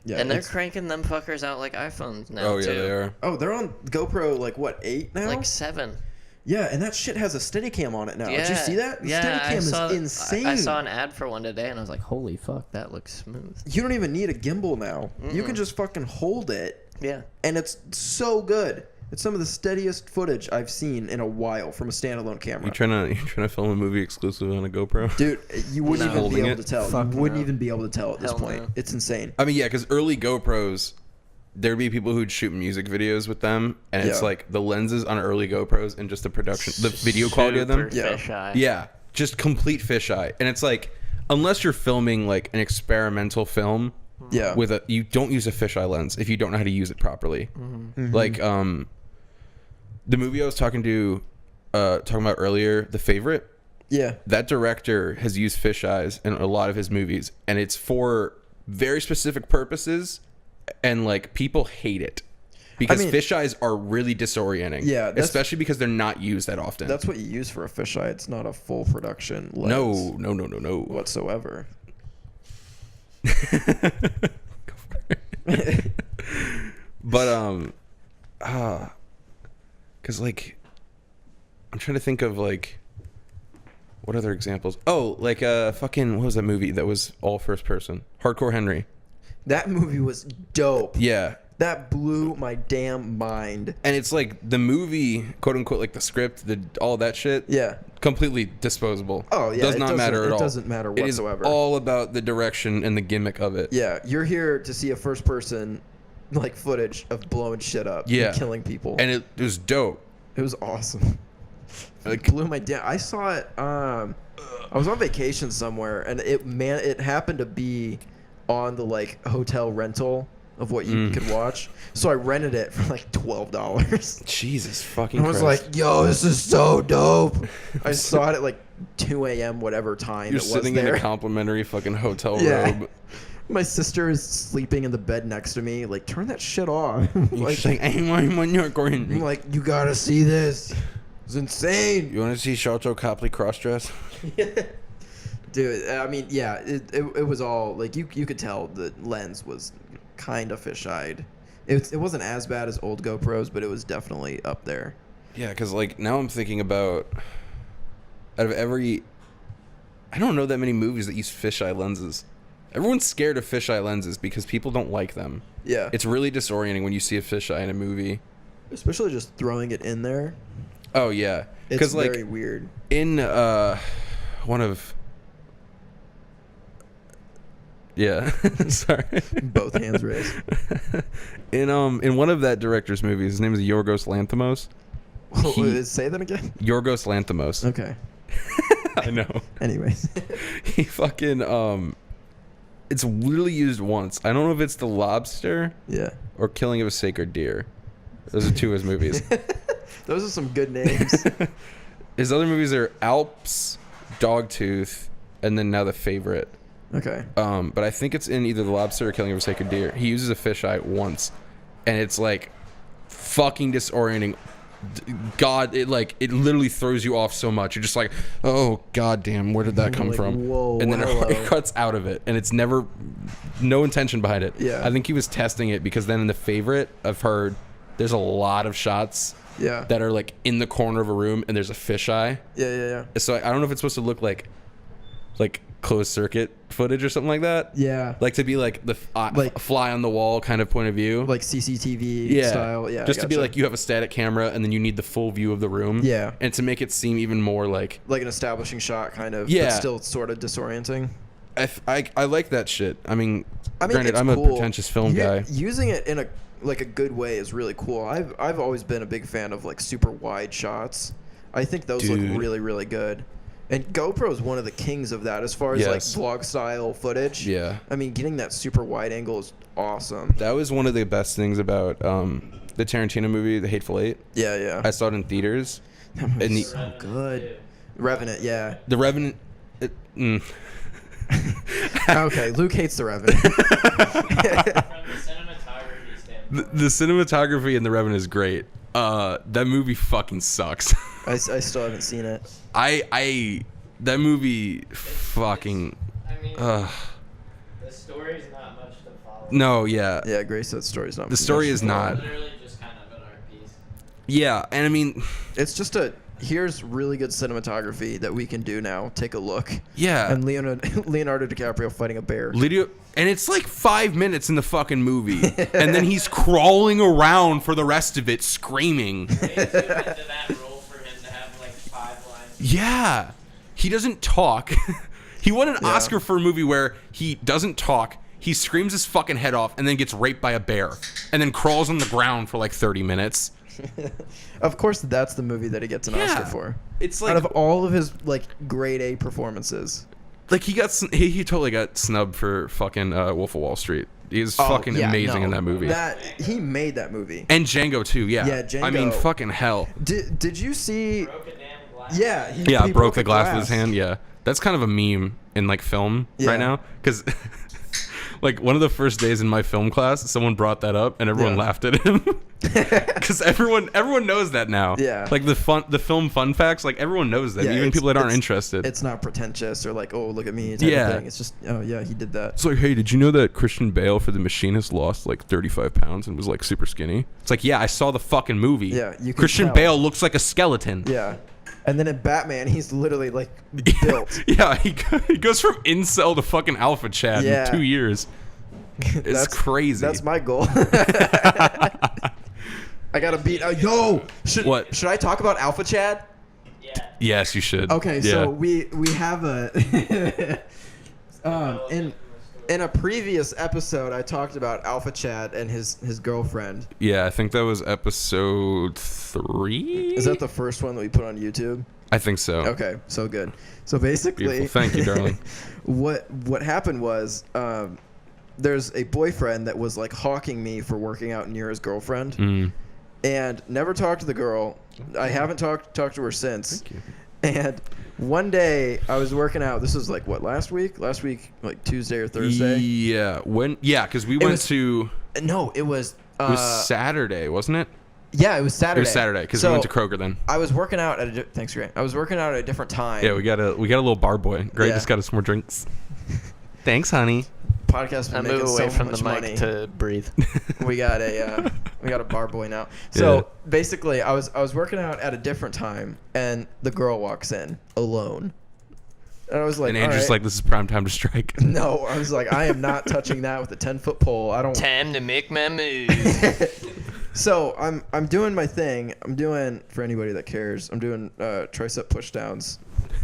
yeah, And they're it's- cranking them fuckers out like iPhones now Oh yeah, too. they are. oh, they're on GoPro like what 8 now? Like 7. yeah, and that shit has a Steadicam on it now. Did you see that? The Yeah, Steadicam I saw, is insane. I saw an ad for one today, and I was like, "Holy fuck, that looks smooth." You don't even need a gimbal now. You can just fucking hold it, Yeah. and it's so good. It's some of the steadiest footage I've seen in a while from a standalone camera. You trying to film a movie exclusively on a GoPro? Dude, you wouldn't No. even be Holding able it? to tell. Fuck You wouldn't no. even be able to tell at this Hell point. no. It's insane. I mean, yeah, because early GoPros, there'd be people who'd shoot music videos with them, and it's Yeah. like the lenses on early GoPros and just the production, the video quality of them. Yeah. Fisheye. Yeah, just complete fisheye. And it's like, unless you're filming like an experimental film Yeah. with you don't use a fisheye lens if you don't know how to use it properly. Like the movie I was talking about earlier, The Favorite. yeah. That director has used fisheyes in a lot of his movies, and it's for very specific purposes, and like people hate it because mean- fisheyes are really disorienting. Yeah, that's- especially because they're not used that often. That's what you use for a fisheye. It's not a full production lens no. whatsoever. But because like I'm trying to think of like what other examples. Oh, like fucking what was that movie that was all first person? Hardcore Henry. That movie was dope. Yeah. That blew my damn mind. And it's like the movie, quote unquote, like the script, all that shit. Yeah. Completely disposable. Oh, yeah, does it not matter doesn't- at it all. doesn't matter It is whatsoever. all about the direction and the gimmick of it. Yeah, you're here to see a first person like footage of blowing shit up Yeah. and killing people. And it was dope. It was awesome. Like, It blew my damn. I saw it. I was on vacation somewhere, and it happened to be on the like hotel rental of what you could watch. So I rented it for like $12. Jesus fucking I was Christ. like, "Yo, this is so dope." I saw it at like 2 a.m. whatever time You're it was sitting there. in a complimentary fucking hotel Yeah. robe. My sister is sleeping in the bed next to me. Like, turn that shit off. You're like, just like, I'm I'm like, you gotta see this. It's insane. you want to see Sharto Copley cross-dress? Dude, I mean, yeah, it was all like you could tell the lens was kind of fisheyed. It wasn't as bad as old GoPros, but it was definitely up there. Yeah, because like now I'm thinking about out of every, I don't know that many movies that use fisheye lenses. Everyone's scared of fisheye lenses because people don't like them. Yeah, It's really disorienting when you see a fisheye in a movie. especially just throwing it in there. Oh yeah, It's because like very weird. in one of yeah sorry Both hands raised. in one of that director's movies, his name is Yorgos Lanthimos. Say that again. Yorgos Lanthimos. Okay. I know. Anyways. He fucking it's literally used once. I don't know if it's The Lobster Yeah. or Killing of a Sacred Deer. Those are two of his movies. Those are some good names. His other movies are Alps, Dogtooth, and then now The Favorite. Okay. But I think it's in either The Lobster or Killing of a Sacred Deer. He uses a fisheye once, and it's like fucking disorienting. God, it literally throws you off so much. You're just like, oh god damn, where did that come Like, from? whoa, and then hello. it cuts out of it, and it's never no intention behind it. Yeah. I think he was testing it because then in The Favorite, I've heard there's a lot of shots Yeah. that are like in the corner of a room, and there's a fisheye. Yeah. So I don't know if it's supposed to look like closed circuit footage or something like that. Yeah. Like to be like the Like- fly on the wall kind of point of view. Like CCTV Yeah. style. Yeah. Just I to be gotcha. like you have a static camera and then you need the full view of the room. Yeah. And to make it seem even more like Like an establishing shot, kind of. Yeah. But still sort of disorienting. I like that shit. I mean granted, it's I'm a cool. pretentious film You- guy. Using it in a good way is really cool. I've always been a big fan of like super wide shots. I think those Dude. look really, really good. And GoPro is one of the kings of that as far as Yes. like vlog style footage. Yeah. I mean, getting that super wide angle is awesome. That was one of the best things about the Tarantino movie, The Hateful Eight. Yeah, yeah. I saw it in theaters. That movie's and the- so good. Revenant, yeah. The Revenant. Okay, Luke hates the Revenant. From the cinematography standpoint. The cinematography in The Revenant is great. That movie fucking sucks. I still haven't seen it. That movie fucking. I mean, the story's not much to follow. No, yeah. Yeah, Grace said story's not. The story is not. Literally just kind of an art piece. Yeah, and I mean, It's just here's really good cinematography that we can do now. Take a look. yeah. And Leonardo DiCaprio fighting a bear. Lydia, and it's like 5 minutes in the fucking movie, and then he's crawling around for the rest of it, screaming. Way too into that role for him to have like 5 lines. Yeah, he doesn't talk. He won an Yeah. Oscar for a movie where he doesn't talk. He screams his fucking head off, and then gets raped by a bear, and then crawls on the ground for like 30 minutes. Of course, that's the movie that he gets an Yeah. Oscar for. It's Out like of all of his like grade A performances. he totally got snubbed for fucking Wolf of Wall Street. He's fucking yeah, amazing no. in that movie. He made that movie. And Django too, yeah. Yeah, I mean, Django. fucking hell. Did you see? Broke a damn glass. Yeah. Yeah, he broke the glass with his hand. Yeah, that's kind of a meme in like film Yeah. right now, because like one of the first days in my film class, someone brought that up and everyone Yeah. laughed at him. Because everyone knows that now. Yeah. Like the film fun facts, like everyone knows that, Yeah, even it's- people that aren't it's- interested. It's not pretentious or like, oh, look at me. Type Yeah. Of thing. It's just, oh yeah, he did that. It's like, hey, did you know that Christian Bale for The Machinist lost like 35 pounds and was like super skinny? It's like, yeah, I saw the fucking movie. Yeah, you can Christian tell. Bale looks like a skeleton. Yeah. And then in Batman, he's literally like built. Yeah, he goes from incel to fucking alpha Chad Yeah. in 2 years. It's That's- crazy. That's my goal. I gotta beat. Should I talk about Alpha Chad? Yeah. Yes, you should. Okay, Yeah. so we have a in a previous episode I talked about Alpha Chad and his girlfriend. Yeah, I think that was episode 3. Is that the first one that we put on YouTube? I think so. Okay, so good. So basically, Beautiful. Thank you, darling. what happened was there's a boyfriend that was like hawking me for working out near his girlfriend, Mm. and never talked to the girl. I haven't talked to her since. Thank you. And one day I was working out. This was like what, last week? Last week, like Tuesday or Thursday? Yeah. Because we went was- to. No, it was. It was Saturday, wasn't it? Yeah, it was Saturday. It was Saturday because we went to Kroger then. I was working out at thanks, Grant. I was working out at a different time. Yeah, we got a little bar boy. Great, Yeah. just got us more drinks. Thanks, honey. Podcast I was move making away so from much the mic money. to breathe. we got a bar boy now. So basically, I was working out at a different time, and the girl walks in alone, and I was like, And Andrew's "All like, this is prime time to strike. no, I was like, I am not touching that with a 10-foot pole. I don't. Time to make my move. So I'm doing my thing. I'm doing, for anybody that cares, I'm doing tricep push downs.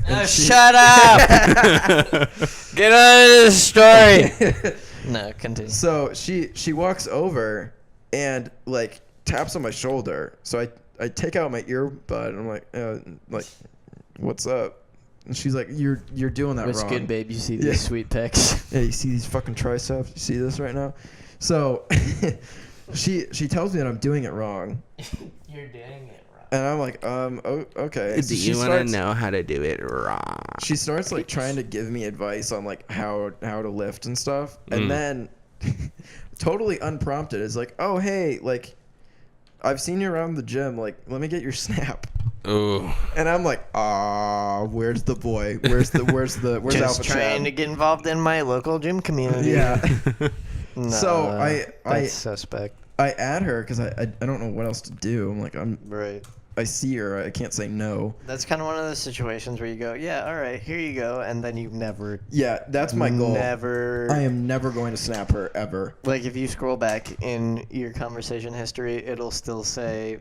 Oh, shut up! Get out of this story. No, continue. So she walks over and like taps on my shoulder. So I take out my earbud and I'm like, what's up? And she's like, you're doing that What's wrong. good, babe? You see these Yeah. sweet pecs? Yeah, you see these fucking triceps? You see this right now? So she tells me that I'm doing it wrong. You're doing it wrong. And I'm like, okay. So she starts- know how to do it wrong? She starts like trying to give me advice on like how to lift and stuff, and then totally unprompted is like, oh hey, like I've seen you around the gym, like let me get your snap. Oh. And I'm like, where's the boy? Where's Just Alpha trying to Chad? get involved in my local gym community. Yeah. Nah, So I that's suspect. I add her because I don't know what else to do. I'm like Right. I see her, I can't say no. That's kind of one of those situations where you go, yeah, all right, here you go, and then you never, Yeah, that's my goal. never. I am never going to snap her ever. Like if you scroll back in your conversation history, it'll still say,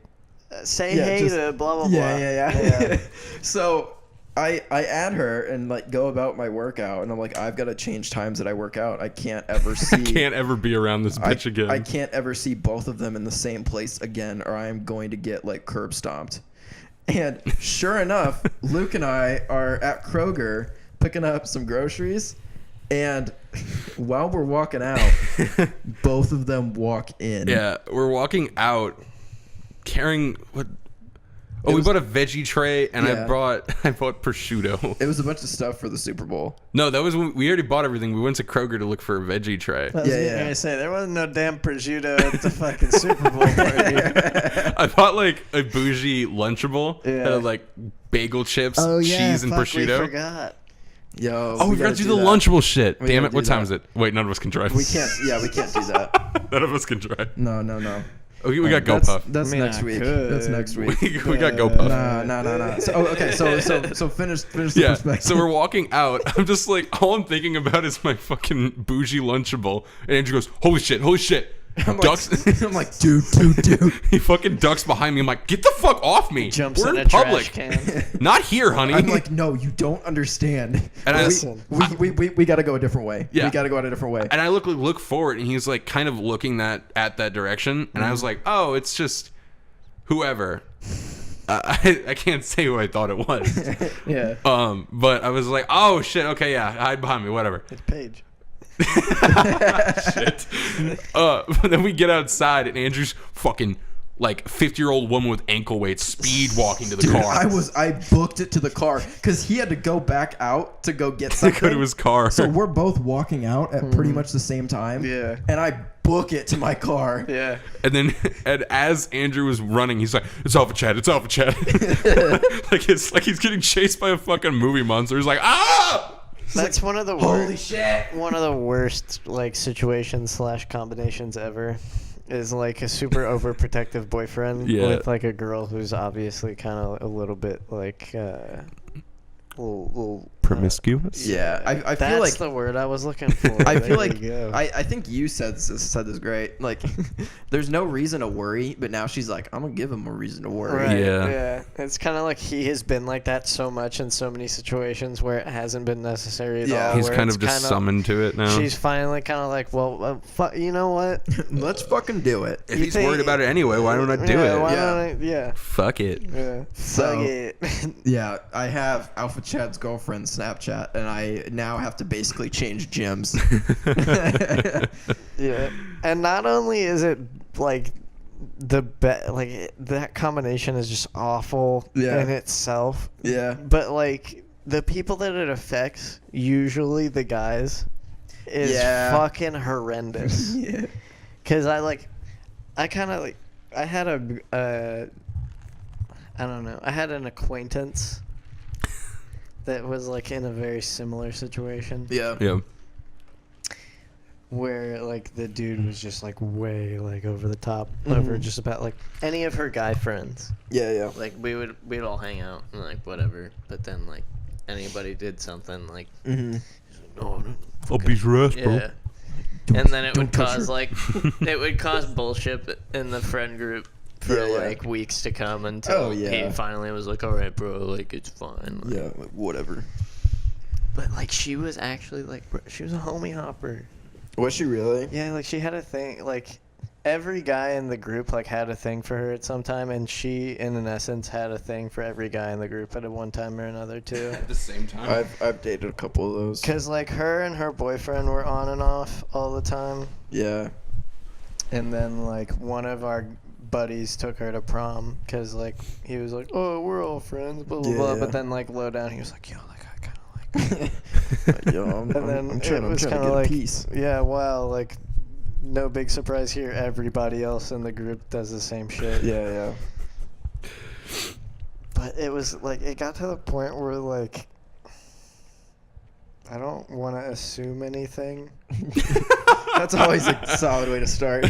say Yeah, hey just- to blah blah blah. Yeah. So I add her and like go about my workout, and I'm like, I've got to change times that I work out. I can't ever see. I can't ever be around this bitch again. I can't ever see both of them in the same place again, or I am going to get like curb stomped. And sure enough, Luke and I are at Kroger picking up some groceries. And while we're walking out, both of them walk in. Yeah, we're walking out carrying what? Oh, we bought a veggie tray, and Yeah. I bought prosciutto. It was a bunch of stuff for the Super Bowl. No, that was when we already bought everything. We went to Kroger to look for a veggie tray. I was Yeah. gonna say there wasn't no damn prosciutto at the fucking Super Bowl party. I bought like a bougie Lunchable Yeah. that had like bagel chips, Oh yeah, cheese, and fuck, prosciutto. We forgot. Yo, Oh, we gotta forgot to do the that. Lunchable shit. We Damn gotta it! What do time that. is it? Wait, none of us can drive. We can't. Yeah, we can't do that. None of us can drive. No. Okay, we got That's, GoPuff. that's I mean, next I week. could. That's next week. We got GoPuff. No. So, okay. So finish the Yeah, perspective. so we're walking out. I'm just like, all I'm thinking about is my fucking bougie Lunchable. And Andrew goes, holy shit. I'm Ducks. I'm like, dude. He fucking ducks behind me. I'm like, get the fuck off me. Jumps We're in in a public. trash can. Not here, honey. I'm like, no, you don't understand. And I- we got to go a different way. Yeah. We got to go out a different way. and I look forward, and he's like kind of looking at that direction. And I was like, oh, it's just whoever. I can't say who I thought it was. Yeah. But I was like, oh shit, okay, yeah, hide behind me, whatever. It's Paige. Shit. But then we get outside, and Andrew's fucking like 50-year-old woman with ankle weights speed walking to the Dude, car. I booked it to the car because he had to go back out to go get to something. go to his car. So we're both walking out at pretty much the same time. Yeah. And I book it to my car. Yeah. And then, and as Andrew was running, he's like, "It's Alpha Chad, it's Alpha Chad." It's like he's getting chased by a fucking movie monster. He's like, "Ah!" That's one of the Holy worst. shit. One of the worst like situations / combinations ever is like a super overprotective boyfriend Yeah. with like a girl who's obviously kind of a little bit like little Promiscuous. Yeah. I that's feel like the word I was looking for. I There feel like you go. I think you said this great. Like, there's no reason to worry, but now she's like, I'm gonna give him a reason to worry. Right, Yeah. It's kind of like he has been like that so much in so many situations where it hasn't been necessary at Yeah. all. He's where kind it's of just summoned to it now. She's finally kind of like, well, you know what? Let's fucking do it. If You he's think- worried about it anyway, why don't I do Yeah, it? why Yeah. don't I? Yeah. Fuck it. Yeah. So- Fuck it. Yeah, I have Alpha Chad's girlfriend's Snapchat, and I now have to basically change gyms. Yeah. And not only is it like that combination is just awful Yeah. in itself, Yeah. but like the people that it affects, usually the guys, is Yeah. fucking horrendous. Yeah. Cause I had I don't know, I had an acquaintance that was like in a very similar situation. Yeah. Yeah. Where like the dude was just like way like over the top over just about like any of her guy friends. Yeah. Yeah. Like we'd all hang out and like whatever, but then like anybody did something like Mm-hmm. no, I'll beat your ass, bro. yeah, and then it would don't touch cause her. like it would cause bullshit in the friend group for Yeah, yeah. like weeks to come until Oh, yeah. he finally was like, all right, bro, like it's fine. Like, Yeah. Like, whatever. but like she was actually like She was a homie hopper. Was she really? Yeah, like she had a thing. Like every guy in the group like had a thing for her at some time, and she, in essence, had a thing for every guy in the group at one time or another too. At the same time. I've dated a couple of those. Cause like her and her boyfriend were on and off all the time, Yeah. and then like one of our buddies took her to prom because like he was like, oh, we're all friends, blah blah blah. Yeah. But then like low down, he was like, yo, like I kind of like. Yo, I'm And then trying it was to kind get of a like, piece. yeah, wow, like no big surprise here. Everybody else in the group does the same shit. Yeah. But it was like it got to the point where like I don't want to assume anything, That's always a solid way to start.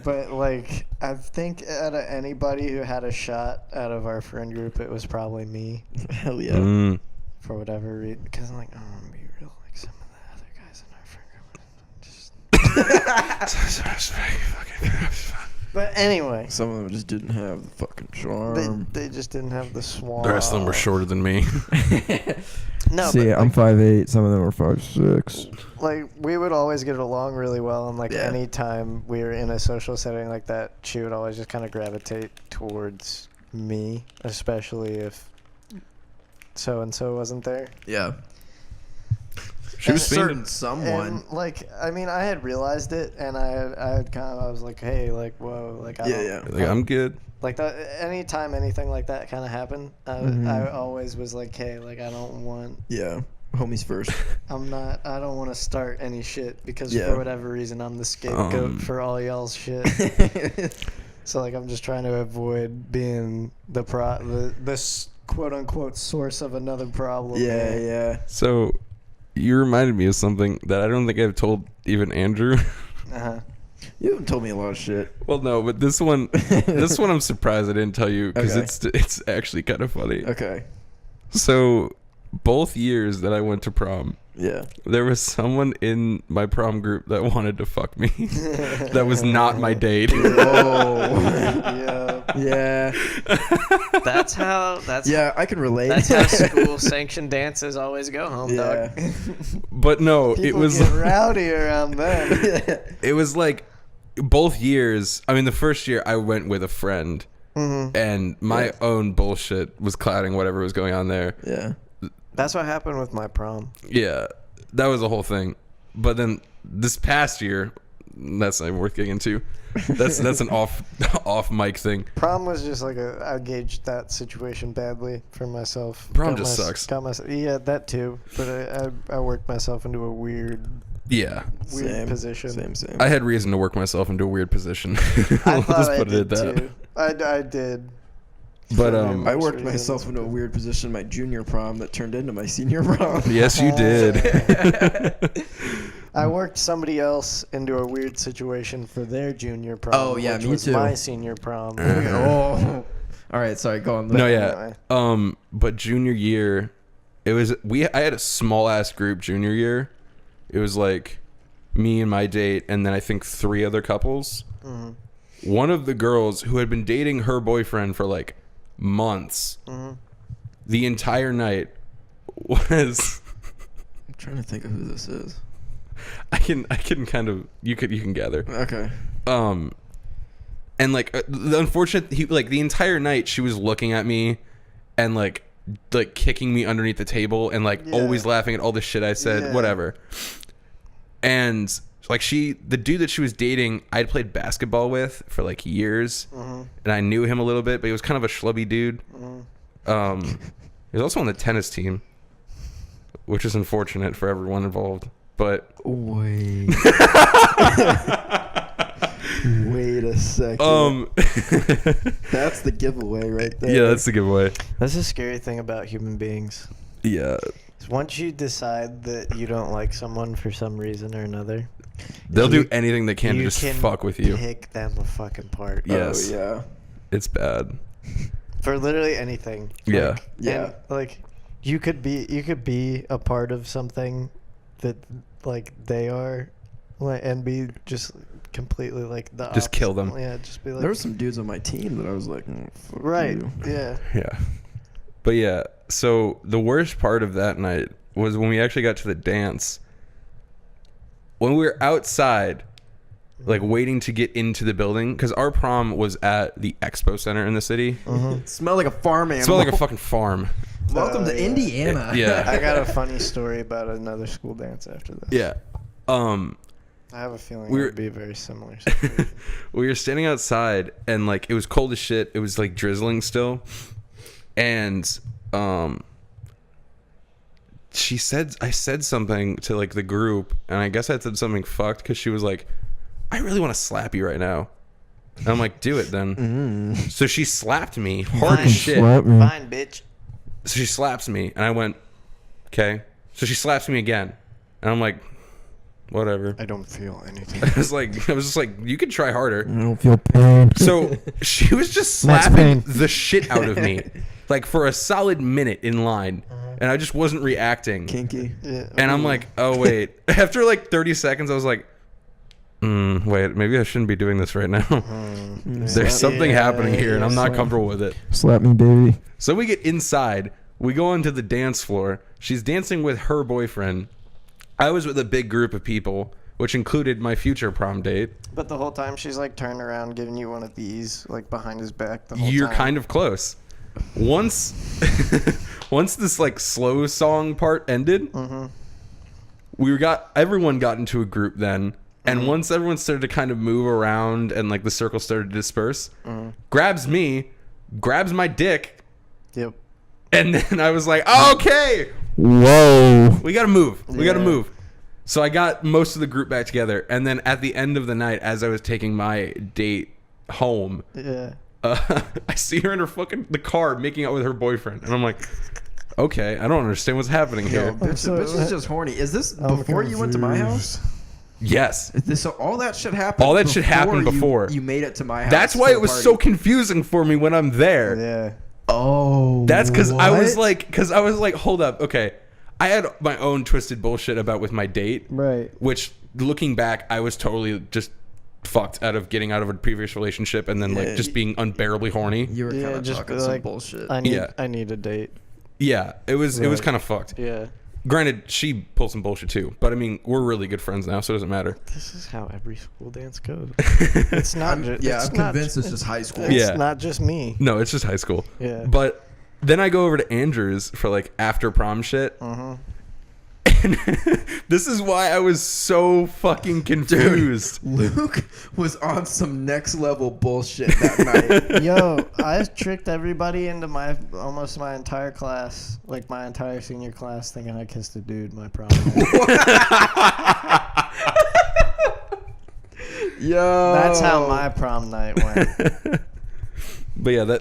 but like I think out of anybody who had a shot out of our friend group, it was probably me Hell yeah. Mm. for whatever reason. Because I'm like, oh, I'm gonna be real. Like some of the other guys in our friend group, just. But anyway, Some of them just didn't have the fucking charm. they just didn't have the swamp. The rest of them were shorter than me. No, See, but I'm like, 5'8", some of them are 5'6". like we would always get along really well, and like Yeah. anytime we were in a social setting like that, she would always just kind of gravitate towards me, especially if so and so wasn't there. Yeah. She was certain someone. And like, I mean, I had realized it, and I was like, hey, like, whoa, like, I don't, Yeah. Like, I'm good. like that. Anytime anything like that kind of happened, I always was like, hey, like, I don't want. Yeah. Homies first. I don't want to start any shit because Yeah. for whatever reason I'm the scapegoat for all y'all's shit. So like I'm just trying to avoid being the quote unquote source of another problem. Yeah. So, you reminded me of something that I don't think I've told even Andrew. Uh-huh. You haven't told me a lot of shit. Well, no, but this one I'm surprised I didn't tell you because Okay. it's actually kind of funny. Okay. So, both years that I went to prom, Yeah. there was someone in my prom group that wanted to fuck me. That was not my date. Oh. Yeah. Yeah. That's how. Yeah, I can relate. That's how school sanctioned dances always go home, Yeah. dog. But no, People it was get rowdy around them. it was like both years. I mean, the first year I went with a friend, and my own bullshit was clouding whatever was going on there. Yeah. That's what happened with my prom. Yeah, that was the whole thing. But then this past year, that's not even worth getting into. That's an off mic thing. Prom was just like I gauged that situation badly for myself. Prom just sucks. Yeah, that too. But I worked myself into a weird Yeah, Same. position. Same. I had reason to work myself into a weird position. I I'll thought just I put it did at that. too. I did. But For I numerous worked reasons. myself into a weird position my junior prom that turned into my senior prom. Yes, you did. I worked somebody else into a weird situation for their junior prom. Oh, yeah, which me was too. my senior prom. Oh. All right, sorry, go on. No, yeah. Anyway. But junior year, I had a small ass group junior year. It was like me and my date, and then I think 3 other couples. One of the girls who had been dating her boyfriend for like months, the entire night was. I'm trying to think of who this is. I can kind of you can gather. Okay. And like the unfortunate, the entire night she was looking at me, and like kicking me underneath the table, and like always laughing at all the shit I said, Yeah. whatever. And like the dude that she was dating, I'd played basketball with for like years, and I knew him a little bit, but he was kind of a schlubby dude. He was also on the tennis team, which is unfortunate for everyone involved. But Wait. Wait a second. That's the giveaway right there. yeah, that's the giveaway. That's the scary thing about human beings. Yeah, Is once you decide that you don't like someone for some reason or another, they'll you- do anything they can to just fuck with you. Pick them a fucking part. Yes. Oh, yeah. It's bad. For literally anything. Yeah. Like, Yeah. and, like you could be a part of something that like they are, like, and be just completely like the Just kill opposite. them. Yeah, just be like There were some dudes on my team that I was like, fuck right. you. Yeah. Yeah. But yeah, so the worst part of that night was when we actually got to the dance. When we were outside, like waiting to get into the building, because our prom was at the expo center in the city. Smell like a farm animal. It smelled like a fucking farm. Welcome to yeah. Indiana. Yeah. I got a funny story about another school dance after this. Yeah. I have a feeling We it were- would be a very similar situation. We were standing outside, and like it was cold as shit. It was like drizzling still, and I said something to like the group, and I guess I said something fucked because she was like, I really want to slap you right now. And I'm like, do it then. So she slapped me hard as shit. Slap me. Fine, bitch. So she slaps me, and I went, okay. So she slaps me again, and I'm like, whatever. I don't feel anything. I was just like, you could try harder. I don't feel pain. So she was just Max slapping Payne. the shit out of me, like for a solid minute in line, and I just wasn't reacting. Kinky. Yeah. And I'm like, oh wait. After like 30 seconds, I was like, wait, maybe I shouldn't be doing this right now. There's something happening here, and I'm not comfortable with it. Slap me, baby. So we get inside. We go onto the dance floor. She's dancing with her boyfriend. I was with a big group of people. which included my future prom date. But the whole time she's like turning around, giving you one of these, like behind his back. The whole You're time. kind of close. Once this like slow song part ended, everyone got into a group then, and once everyone started to kind of move around and like the circle started to disperse, grabs my dick, Yep. and then I was like, okay, Whoa. we gotta move. We gotta Yeah. move. So I got most of the group back together, and then at the end of the night, as I was taking my date home, Yeah. I see her in the car making out with her boyfriend, and I'm like, okay, I don't understand what's happening here. Bitch is just horny. Is this before you went to my house? Yes. So all that shit happened. All that shit happened before. You made it to my house. That's why for it was the so party. confusing for me when I'm there. Yeah. Oh. That's because I was what? like, hold up, okay. I had my own twisted bullshit with my date, Right. which looking back, I was totally just fucked out of getting out of a previous relationship and then like just being unbearably horny. You were kind Yeah, of just talking like some bullshit. I need Yeah. I need a date. Yeah, it was kind of fucked. Yeah. Granted, she pulled some bullshit too, but I mean, we're really good friends now, so it doesn't matter. This is how every school dance goes. It's not. I'm convinced it's just high school. It's Yeah. not just me. No, it's just high school. Yeah. But then I go over to Andrew's for like after prom shit. And this is why I was so fucking confused. Luke was on some next level bullshit that night. Yo, I tricked everybody into almost my entire class, like my entire senior class, thinking I kissed a dude my prom night. Yo. That's how my prom night went. But yeah,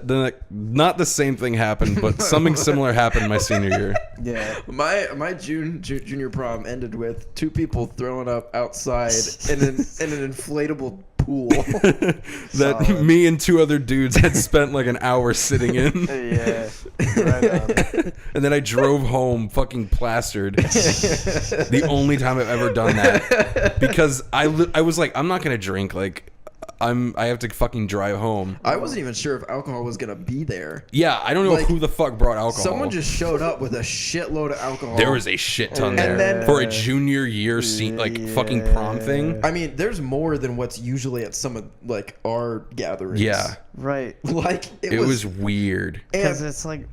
not the same thing happened, but something similar happened my senior year. Yeah. My junior prom ended with two people throwing up outside in an inflatable pool. That Solid. me and two other dudes had spent like an hour sitting in. Yeah. Right on. And then I drove home fucking plastered. The only time I've ever done that. Because I was like, I'm not going to drink. Like, I have to fucking drive home. I wasn't even sure if alcohol was gonna be there. Yeah, I don't know Like, who the fuck brought alcohol. Someone just showed up with a shitload of alcohol. There was a shit ton And there. then- For a junior year fucking prom thing. I mean, there's more than what's usually at some of like our gatherings. Yeah. Right. Like It was weird. Because and it's like,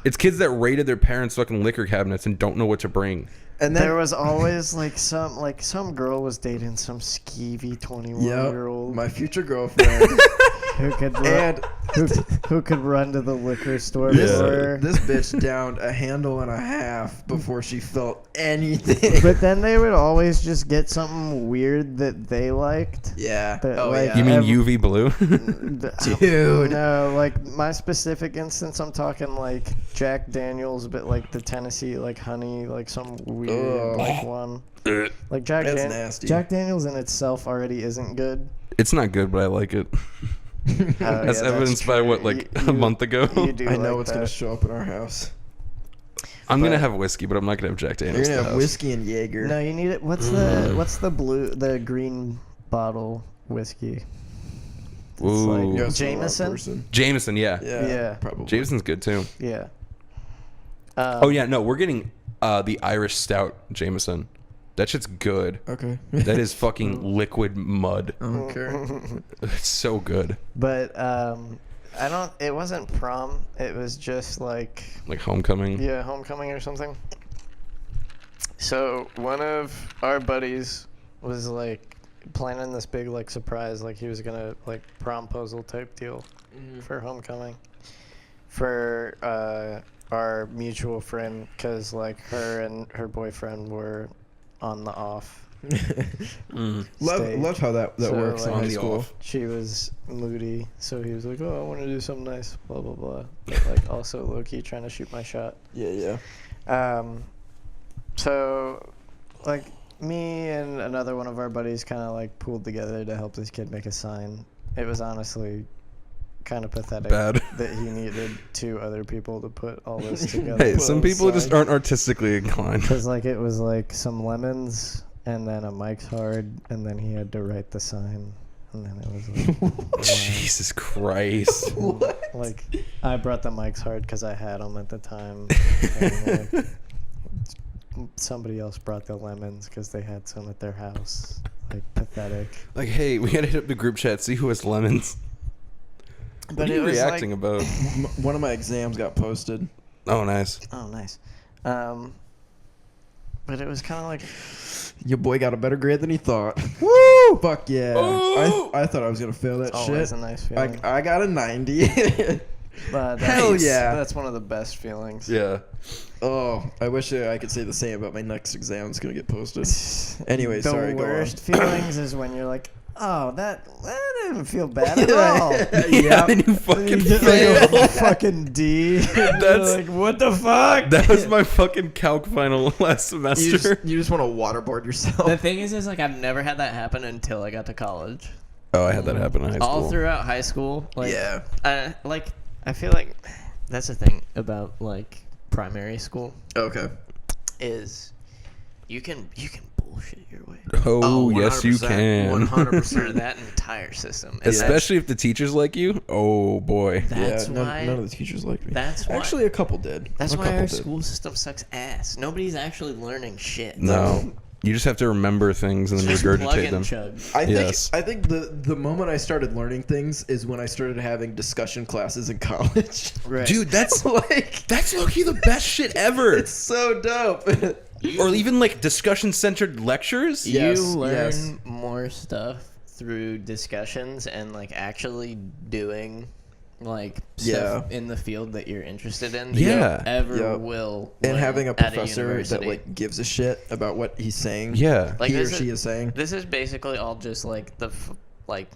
It's kids that raided their parents' fucking liquor cabinets and don't know what to bring. and then there was always like some girl was dating some skeevy 21-year-old my future girlfriend. who could run, And who could run to the liquor store Yeah. for her. this bitch downed a handle and a half before she felt anything. But then they would always just get something weird that they liked. Yeah. That, Oh like, yeah. You mean Every- UV blue? Dude. No, like my specific instance, I'm talking like Jack Daniels, but like the Tennessee like honey, like some weird like one. Like That's nasty. Jack Daniels in itself already isn't good. It's not good, but I like it. As evidenced by what, like a month ago. You do I know like it's gonna that. show up in our house. I'm gonna have whiskey, but I'm not gonna have Jack You're Daniels. gonna at the have house. whiskey and Jaeger. No, you need it. What's the green bottle whiskey? Ooh. like- You're asking the wrong Jameson? person. Jameson's, yeah. Yeah. Probably. Jameson's good too. Yeah. Oh yeah, no, we're getting the Irish Stout Jameson. That shit's good. Okay. That is fucking liquid mud. I don't care. It's so good. But I don't. It wasn't prom. It was just like Like homecoming. yeah, homecoming or something. So one of our buddies was like planning this big like surprise, like he was gonna like promposal type deal for homecoming for our mutual friend, because like her and her boyfriend were on the off. Stage. Love how that So, works in like, high the school. off. She was moody, so he was like, "Oh, I want to do something nice." Blah blah blah. But like also low key trying to shoot my shot. Yeah. So, like, me and another one of our buddies kind of like pooled together to help this kid make a sign. It was honestly kind of pathetic Bad. that he needed two other people to put all this together. Hey, some people just aren't artistically inclined. Because like it was like some lemons and then a Mike's Hard, and then he had to write the sign, and then it was like Jesus Christ. like I brought the Mike's Hard because I had them at the time. And, like, somebody else brought the lemons because they had some at their house. Like, pathetic. Like, hey, we gotta hit up the group chat, see who has lemons. What But are it you was reacting like, about? One of my exams got posted. Oh, nice. oh, nice. But it was kind of like, Your boy got a better grade than he thought. Woo! Fuck yeah. Ooh! I thought I was gonna fail that it's always shit. a nice feeling. I got a 90. But Hell that's- yeah. That's one of the best feelings. Yeah. Oh, I wish I could say the same about my next exam. It's gonna get posted. Anyway, the sorry. worst feelings is when you're like, oh, that didn't feel bad at all. Yeah, then you fucking You get fail. like a fucking D. That's- like, what the fuck? That was my fucking calc final last You semester. just want to waterboard yourself. The thing is like I've never had that happen until I got to college. Oh, I had that happen in high school. All throughout high school, like Yeah. like I feel like that's the thing about like primary school Okay. is you can bullshit your way Oh, yes, you 100%, can. 100%. through that entire system. And Especially if the teachers like you. Oh, boy. that's yeah, why none of the teachers liked me. that's why Actually, a couple did. that's a why couple our did. school system sucks ass. Nobody's actually learning shit. No. You just have to remember things and then Just plug regurgitate and them. chug. Yes. I think the moment I started learning things is when I started having discussion classes in college. Right. Dude, that's Like, that's low-key the best shit ever. it's so dope. Or even like discussion-centered lectures. Yes, You learn yes. more stuff through discussions and like actually doing like stuff in the field that you're interested in that Yeah. you ever Yep. will And learn having a at professor that university. like gives a shit about what he's saying. Yeah. Like he or this she is- is saying. This is basically all just like like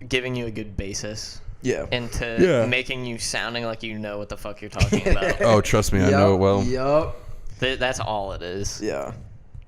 giving you a good basis Yeah. into Yeah. making you sounding like you know what the fuck you're talking about. Oh, trust me, I know it well. Yup. That's all it is. Yeah.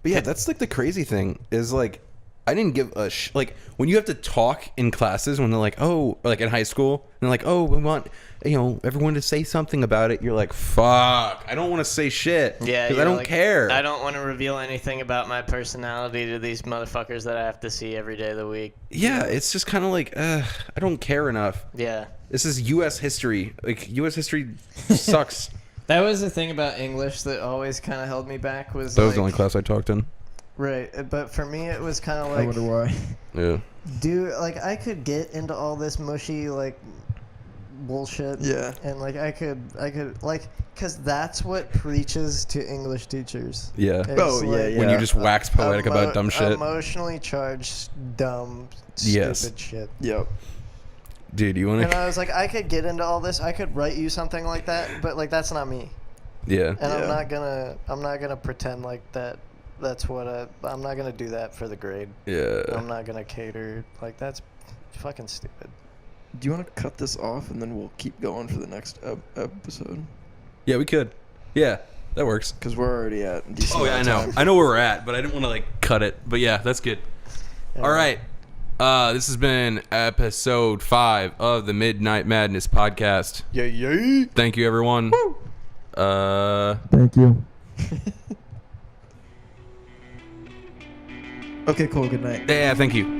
But yeah, that's like the crazy thing is like I didn't give a like when you have to talk in classes when they're like, oh, like in high school, and they're like, oh, we want everyone to say something about it. You're like, fuck, I don't want to say shit. Yeah, because I you're don't like, care. I don't want to reveal anything about my personality to these motherfuckers that I have to see every day of the week. Yeah, it's just kind of like, I don't care enough. Yeah. This is U.S. history. Like U.S. history sucks. That was the thing about English that always kind of held me back was That was the only class I talked in. Right. But for me, it was kind of I like, wonder why. Yeah. I could get into all this mushy, like, bullshit. Yeah. And, like, I could, like, because that's what preaches to English teachers. Yeah. It's Oh, yeah, like yeah. When you just wax poetic about dumb shit. Emotionally charged, dumb, Yes. stupid shit. Yep. Dude, you want And to? I was like, I could get into all this. I could write you something like that, but like that's not me. Yeah. And Yeah. I'm not gonna pretend like that. That's what I'm not gonna do that for the grade. Yeah. I'm not gonna cater. Like that's fucking stupid. Do you want to cut this off and then we'll keep going for the next episode? Yeah, we could. Yeah, that works. Because we're already at. a decent Oh yeah, I amount know. of I know where we're at, but I didn't want to like cut it. But yeah, that's good. All right. This has been episode 5 of the Midnight Madness podcast. Yeah. Thank you, everyone. Thank you. Okay, cool. Good night. Yeah, thank you.